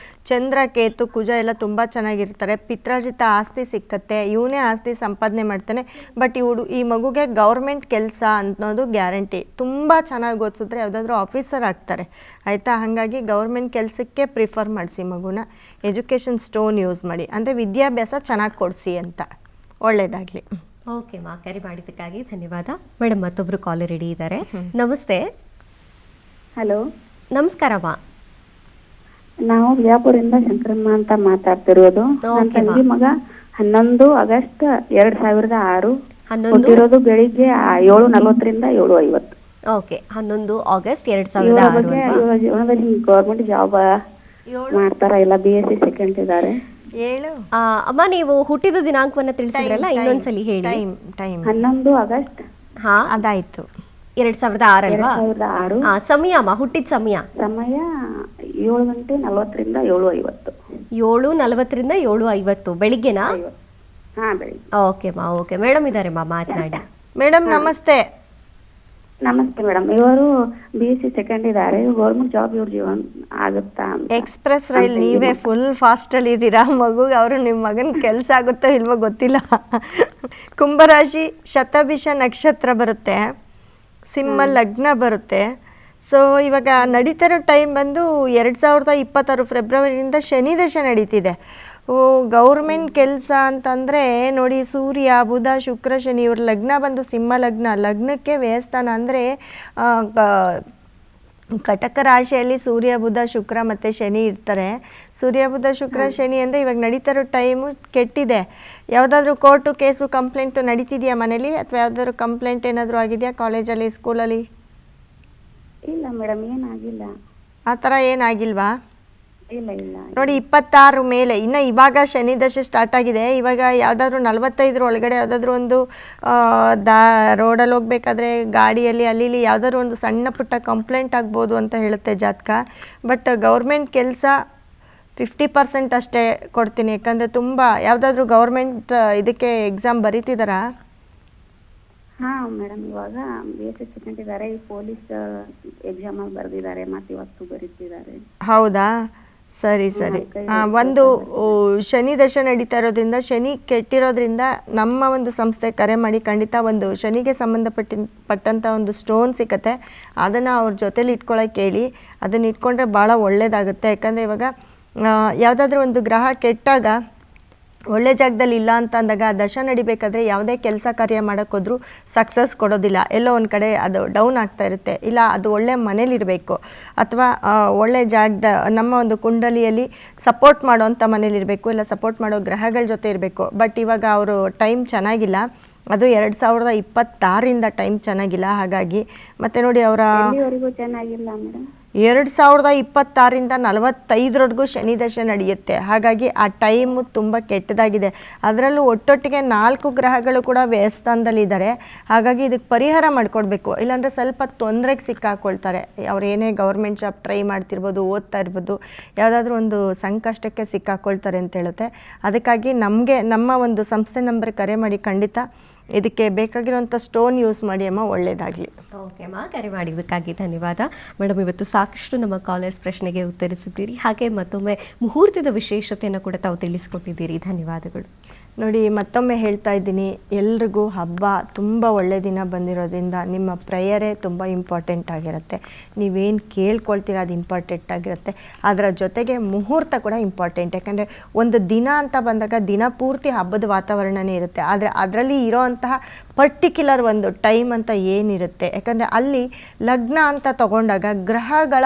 ಚಂದ್ರ ಕೇತು ಕುಜ ಎಲ್ಲ ತುಂಬ ಚೆನ್ನಾಗಿರ್ತಾರೆ. ಪಿತ್ರಾರ್ಜಿತ ಆಸ್ತಿ ಸಿಕ್ಕತ್ತೆ, ಇವನೇ ಆಸ್ತಿ ಸಂಪಾದನೆ ಮಾಡ್ತಾನೆ. ಬಟ್ ಈ ಮಗುಗೆ ಗೌರ್ಮೆಂಟ್ ಕೆಲಸ ಅನ್ನೋದು ಗ್ಯಾರಂಟಿ. ತುಂಬ ಚೆನ್ನಾಗಿ ಓದಿಸಿದ್ರೆ ಯಾವುದಾದ್ರೂ ಆಫೀಸರ್ ಆಗ್ತಾರೆ ಆಯಿತಾ. ಹಾಗಾಗಿ ಗೌರ್ಮೆಂಟ್ ಕೆಲಸಕ್ಕೆ ಪ್ರಿಫರ್ ಮಾಡಿಸಿ ಮಗುನ. ಎಜುಕೇಷನ್ ಸ್ಟೋನ್ ಯೂಸ್ ಮಾಡಿ, ಅಂದರೆ ವಿದ್ಯಾಭ್ಯಾಸ ಚೆನ್ನಾಗಿ ಕೊಡಿಸಿ ಅಂತ. ಒಳ್ಳೆಯದಾಗಲಿ. ಓಕೆ ಮಾ, ಕರೆ ಮಾಡಿದ್ದಕ್ಕಾಗಿ ಧನ್ಯವಾದ. ಮೇಡಮ್ ಮತ್ತೊಬ್ರು ಕಾಲರ್ ರೆಡಿ ಇದ್ದಾರೆ. ನಮಸ್ತೆ. ಹಲೋ, ನಮಸ್ಕಾರಮ್ಮ. ನಾವು ಬಿಜಾಪುರಿಂದ ಶಂಕರಮ್ಮ ಅಂತ ಮಾತಾಡ್ತಿರೋದು. ನನ್ನ Okay, ತಂಗಿ ಮಗ 11 ಆಗಸ್ಟ್ 2006 11 ಹುಟ್ಟಿರೋದು ಬೆಳಿಗ್ಗೆ 7:40 7:50. Okay, 11 August 2006. ಗೌರ್ಮೆಂಟ್ ಜಾಬ್ ಮಾಡ್ತಾರ, ಇಲ್ಲ BSc ಸೆಕೆಂಡ್ ಇದ್ದಾರೆ. 7 ಅಮ್ಮ, ನೀವು ಹುಟ್ಟಿದ ದಿನಾಂಕವನ್ನ ತಿಳಿಸಿದ್ರಲ್ಲ, ಇನ್ನೊಂದ್ಸಲಿ ಹೇಳಿ. ಟೈಮ್ 11 ಆಗಸ್ಟ್ ಹಾ, ಅದಾಯಿತು. 2006 ಅಲ್ವಾ? 2006. ಸಮಯ ಅಮ್ಮ, ಹುಟ್ಟಿದ ಸಮಯ? ಸಮಯ 7:40 7:50. 7:40 7:50 ಬೆಳಿಗ್ಗೆನಾ? ಹಾ, ಬೆಳಿಗ್ಗೆ. ಓಕೆ ಮಾ, ಓಕೆ. ಮೇಡಮ್ ಇದ್ದಾರೆ ಮಾ, ಮಾತನಾಡಿ. ಮೇಡಮ್ ನಮಸ್ತೆ. ನಮಸ್ತೆ ಮೇಡಮ್. ಇವರು BSc ಸೆಕೆಂಡ್ ಇದ್ದಾರೆ. ಗೌರ್ಮೆಂಟ್ ಜಾಬ್ ಇವ್ರ ಜೀವನ ಆಗುತ್ತಾ ಅಂತ. ಎಕ್ಸ್ಪ್ರೆಸ್ ರೈಲ್ ನೀವೇ ಫುಲ್ ಫಾಸ್ಟಲ್ಲಿ ಇದ್ದೀರಾ. ಮಗುಗೆ ಅವರು ನಿಮ್ಮ ಮಗನ ಕೆಲಸ ಆಗುತ್ತೋ ಇಲ್ವೋ ಗೊತ್ತಿಲ್ಲ. ಕುಂಭರಾಶಿ, ಶತಭಿಷ ನಕ್ಷತ್ರ ಬರುತ್ತೆ, ಸಿಂಹ ಲಗ್ನ ಬರುತ್ತೆ. ಸೊ ಇವಾಗ ನಡೀತಿರೋ ಟೈಮ್ ಬಂದು 2026 ಫೆಬ್ರವರಿಯಿಂದ ಶನಿ ದಶೆ ನಡೀತಿದೆ. ಗೌರ್ಮೆಂಟ್ ಕೆಲಸ ಅಂತಂದರೆ ನೋಡಿ, ಸೂರ್ಯ ಬುಧ ಶುಕ್ರ ಶನಿ ಇವ್ರ ಲಗ್ನ ಬಂದು ಸಿಂಹ ಲಗ್ನ. ಲಗ್ನಕ್ಕೆ ವ್ಯಯಸ್ಥಾನ ಅಂದರೆ ಕಟಕ ರಾಶಿಯಲ್ಲಿ ಸೂರ್ಯ ಬುಧ ಶುಕ್ರ ಮತ್ತು ಶನಿ ಇರ್ತಾರೆ. ಸೂರ್ಯ ಬುಧ ಶುಕ್ರ ಶನಿ ಅಂದರೆ ಇವಾಗ ನಡೀತಿರೋ ಟೈಮು ಕೆಟ್ಟಿದೆ. ಯಾವುದಾದ್ರೂ ಕೋರ್ಟು ಕೇಸು ಕಂಪ್ಲೇಂಟು ನಡೀತಿದೆಯಾ ಮನೇಲಿ, ಅಥವಾ ಯಾವುದಾದ್ರೂ ಕಂಪ್ಲೇಂಟ್ ಏನಾದರೂ ಆಗಿದೆಯಾ ಕಾಲೇಜಲ್ಲಿ ಸ್ಕೂಲಲ್ಲಿ? ಇಲ್ಲ ಮೇಡಮ್, ಏನಾಗಿಲ್ಲ. ಆ ಥರ ಏನಾಗಿಲ್ವಾ? ಇಲ್ಲ ಇಲ್ಲ. ನೋಡಿ 26 ಮೇಲೆ, ಇನ್ನು ಇವಾಗ ಶನಿ ದಶೆ ಸ್ಟಾರ್ಟ್ ಆಗಿದೆ. ಇವಾಗ ಯಾವುದಾದ್ರೂ 45 ಒಳಗಡೆ ಯಾವುದಾದ್ರೂ ಒಂದು ರೋಡಲ್ಲಿ ಹೋಗ್ಬೇಕಾದ್ರೆ ಗಾಡಿಯಲ್ಲಿ ಅಲ್ಲಿ ಇಲ್ಲಿ ಯಾವುದಾದ್ರೂ ಒಂದು ಸಣ್ಣ ಪುಟ್ಟ ಕಂಪ್ಲೇಂಟ್ ಆಗ್ಬೋದು ಅಂತ ಹೇಳುತ್ತೆ ಜಾತಕ. ಬಟ್ ಗೌರ್ಮೆಂಟ್ ಕೆಲಸ 50% ಅಷ್ಟೇ ಕೊಡ್ತೀನಿ. ಯಾಕಂದರೆ ತುಂಬ ಯಾವುದಾದ್ರೂ ಗೌರ್ಮೆಂಟ್ ಇದಕ್ಕೆ ಎಕ್ಸಾಮ್ ಬರೀತಿದ್ದಾರಾ? ಹಾಂ ಮೇಡಮ್, ಇವಾಗ BSc ಸೆಕೆಂಡ್ ಇದ್ದಾರೆ. ಈ ಪೊಲೀಸ್ ಎಕ್ಸಾಮಲ್ಲಿ ಬರೆದಿದ್ದಾರೆ, ಮತ್ತು ಇವತ್ತು ಬರೀತಿದ್ದಾರೆ. ಹೌದಾ, ಸರಿ ಸರಿ. ಒಂದು ಶನಿ ದಶೆ ನಡೀತಾ ಇರೋದ್ರಿಂದ, ಶನಿ ಕೆಟ್ಟಿರೋದ್ರಿಂದ ನಮ್ಮ ಒಂದು ಸಂಸ್ಥೆ ಕರೆ ಮಾಡಿ ಖಂಡಿತ ಒಂದು ಶನಿಗೆ ಸಂಬಂಧಪಟ್ಟಂಥ ಒಂದು ಸ್ಟೋನ್ ಸಿಗುತ್ತೆ. ಅದನ್ನು ಅವ್ರ ಜೊತೇಲಿ ಇಟ್ಕೊಳ್ಳೋಕೆ ಹೇಳಿ. ಅದನ್ನು ಇಟ್ಕೊಂಡ್ರೆ ಭಾಳ ಒಳ್ಳೆಯದಾಗುತ್ತೆ. ಯಾಕಂದರೆ ಇವಾಗ ಯಾವುದಾದ್ರೂ ಒಂದು ಗ್ರಹ ಕೆಟ್ಟಾಗ ಒಳ್ಳೆ ಜಾಗದಲ್ಲಿ ಇಲ್ಲ ಅಂತ ಅಂದಾಗ ದಶ ನಡಿಬೇಕಾದ್ರೆ ಯಾವುದೇ ಕೆಲಸ ಕಾರ್ಯ ಮಾಡೋಕ್ಕೋದ್ರೂ ಸಕ್ಸಸ್ ಕೊಡೋದಿಲ್ಲ. ಎಲ್ಲೋ ಒಂದು ಕಡೆ ಅದು ಡೌನ್ ಆಗ್ತಾ ಇರುತ್ತೆ. ಇಲ್ಲ ಅದು ಒಳ್ಳೆ ಮನೇಲಿರಬೇಕು, ಅಥವಾ ಒಳ್ಳೆ ಜಾಗದ ನಮ್ಮ ಒಂದು ಕುಂಡಲಿಯಲ್ಲಿ ಸಪೋರ್ಟ್ ಮಾಡೋವಂಥ ಮನೇಲಿರಬೇಕು, ಇಲ್ಲ ಸಪೋರ್ಟ್ ಮಾಡೋ ಗ್ರಹಗಳ ಜೊತೆ ಇರಬೇಕು. ಬಟ್ ಇವಾಗ ಅವರು ಟೈಮ್ ಚೆನ್ನಾಗಿಲ್ಲ. ಅದು 2026ರಿಂದ ಟೈಮ್ ಚೆನ್ನಾಗಿಲ್ಲ. ಹಾಗಾಗಿ ಮತ್ತು ನೋಡಿ ಅವರ ಚೆನ್ನಾಗಿಲ್ಲ ಮೇಡಮ್. 2026ರಿಂದ 45ರವರೆಗೂ ಶನಿ ದಶೆ ನಡೆಯುತ್ತೆ. ಹಾಗಾಗಿ ಆ ಟೈಮು ತುಂಬ ಕೆಟ್ಟದಾಗಿದೆ. ಅದರಲ್ಲೂ ಒಟ್ಟೊಟ್ಟಿಗೆ 4 ಗ್ರಹಗಳು ಕೂಡ ವ್ಯಯಸ್ಥಾನದಲ್ಲಿದ್ದಾರೆ. ಹಾಗಾಗಿ ಇದಕ್ಕೆ ಪರಿಹಾರ ಮಾಡಿಕೊಡ್ಬೇಕು. ಇಲ್ಲಾಂದರೆ ಸ್ವಲ್ಪ ತೊಂದರೆಗೆ ಸಿಕ್ಕಾಕೊಳ್ತಾರೆ. ಅವ್ರು ಏನೇ ಗೌರ್ಮೆಂಟ್ ಜಾಬ್ ಟ್ರೈ ಮಾಡ್ತಿರ್ಬೋದು, ಓದ್ತಾ ಇರ್ಬೋದು, ಯಾವುದಾದ್ರೂ ಒಂದು ಸಂಕಷ್ಟಕ್ಕೆ ಸಿಕ್ಕಾಕೊಳ್ತಾರೆ ಅಂತ ಹೇಳುತ್ತೆ. ಅದಕ್ಕಾಗಿ ನಮ್ಮ ಒಂದು ಸಂಸ್ಥೆ ನಂಬರ್ ಕರೆ ಮಾಡಿ ಖಂಡಿತ ಇದಕ್ಕೆ ಬೇಕಾಗಿರುವಂಥ ಸ್ಟೋನ್ ಯೂಸ್ ಮಾಡಿ ಅಮ್ಮ, ಒಳ್ಳೆಯದಾಗಲಿ. ಓಕೆ ಅಮ್ಮ, ಕರೆ ಮಾಡಿದ್ದಕ್ಕಾಗಿ ಧನ್ಯವಾದ. ಮೇಡಮ್, ಇವತ್ತು ಸಾಕಷ್ಟು ನಮ್ಮ ಕಾಲರ್ಸ್ ಪ್ರಶ್ನೆಗೆ ಉತ್ತರಿಸಿದ್ದೀರಿ. ಹಾಗೆ ಮತ್ತೊಮ್ಮೆ ಮುಹೂರ್ತದ ವಿಶೇಷತೆಯನ್ನು ಕೂಡ ತಾವು ತಿಳಿಸಿಕೊಟ್ಟಿದ್ದೀರಿ. ಧನ್ಯವಾದಗಳು. ನೋಡಿ, ಮತ್ತೊಮ್ಮೆ ಹೇಳ್ತಾ ಇದ್ದೀನಿ, ಎಲ್ರಿಗೂ ಹಬ್ಬ ತುಂಬ ಒಳ್ಳೆ ದಿನ ಬಂದಿರೋದ್ರಿಂದ ನಿಮ್ಮ ಪ್ರೇಯರೇ ತುಂಬ ಇಂಪಾರ್ಟೆಂಟ್ ಆಗಿರುತ್ತೆ. ನೀವೇನು ಕೇಳ್ಕೊಳ್ತೀರ ಅದು ಇಂಪಾರ್ಟೆಂಟ್ ಆಗಿರುತ್ತೆ. ಅದರ ಜೊತೆಗೆ ಮುಹೂರ್ತ ಕೂಡ ಇಂಪಾರ್ಟೆಂಟ್. ಯಾಕಂದರೆ ಒಂದು ದಿನ ಅಂತ ಬಂದಾಗ ದಿನ ಪೂರ್ತಿ ಹಬ್ಬದ ವಾತಾವರಣನೇ ಇರುತ್ತೆ. ಆದರೆ ಅದರಲ್ಲಿ ಇರೋವಂತಹ ಪರ್ಟಿಕ್ಯುಲರ್ ಒಂದು ಟೈಮ್ ಅಂತ ಏನಿರುತ್ತೆ, ಯಾಕಂದರೆ ಅಲ್ಲಿ ಲಗ್ನ ಅಂತ ತಗೊಂಡಾಗ ಗ್ರಹಗಳ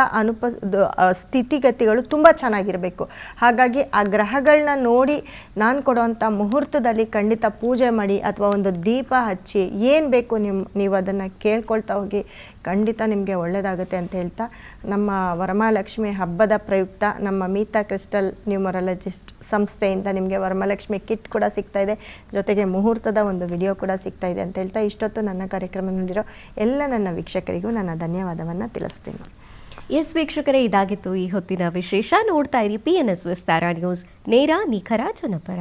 ಸ್ಥಿತಿಗತಿಗಳು ತುಂಬ ಚೆನ್ನಾಗಿರಬೇಕು. ಹಾಗಾಗಿ ಆ ಗ್ರಹಗಳನ್ನ ನೋಡಿ ನಾನು ಕೊಡುವಂಥ ಮುಹೂರ್ತದಲ್ಲಿ ಖಂಡಿತ ಪೂಜೆ ಮಾಡಿ, ಅಥವಾ ಒಂದು ದೀಪ ಹಚ್ಚಿ, ಏನು ಬೇಕು ನೀವು ಅದನ್ನು ಕೇಳ್ಕೊಳ್ತಾ ಹೋಗಿ. ಖಂಡಿತ ನಿಮಗೆ ಒಳ್ಳೆಯದಾಗುತ್ತೆ ಅಂತ ಹೇಳ್ತಾ, ನಮ್ಮ ವರಮಹಾಲಕ್ಷ್ಮಿ ಹಬ್ಬದ ಪ್ರಯುಕ್ತ ನಮ್ಮ ಮೀತಾ ಕ್ರಿಸ್ಟಲ್ ನ್ಯೂಮರಾಲಜಿಸ್ಟ್ ಸಂಸ್ಥೆಯಿಂದ ನಿಮಗೆ ವರಮಹಾಲಕ್ಷ್ಮಿ ಕಿಟ್ ಕೂಡ ಸಿಗ್ತಾಯಿದೆ. ಜೊತೆಗೆ ಮುಹೂರ್ತದ ಒಂದು ವಿಡಿಯೋ ಕೂಡ ಸಿಗ್ತಾಯಿದೆ ಅಂತ ಹೇಳ್ತಾ, ಇಷ್ಟೊತ್ತು ನನ್ನ ಕಾರ್ಯಕ್ರಮ ನೋಡಿರೋ ಎಲ್ಲ ನನ್ನ ವೀಕ್ಷಕರಿಗೂ ನನ್ನ ಧನ್ಯವಾದವನ್ನು ತಿಳಿಸ್ತೀನಿ. ಎಸ್ ವೀಕ್ಷಕರೇ, ಇದಾಗಿತ್ತು ಈ ಹೊತ್ತಿನ ವಿಶೇಷ. ನೋಡ್ತಾ ಇರಿ PNS ವಿಸ್ತಾರ ನ್ಯೂಸ್, ನೇರ ನಿಖರ ಜನಪರ.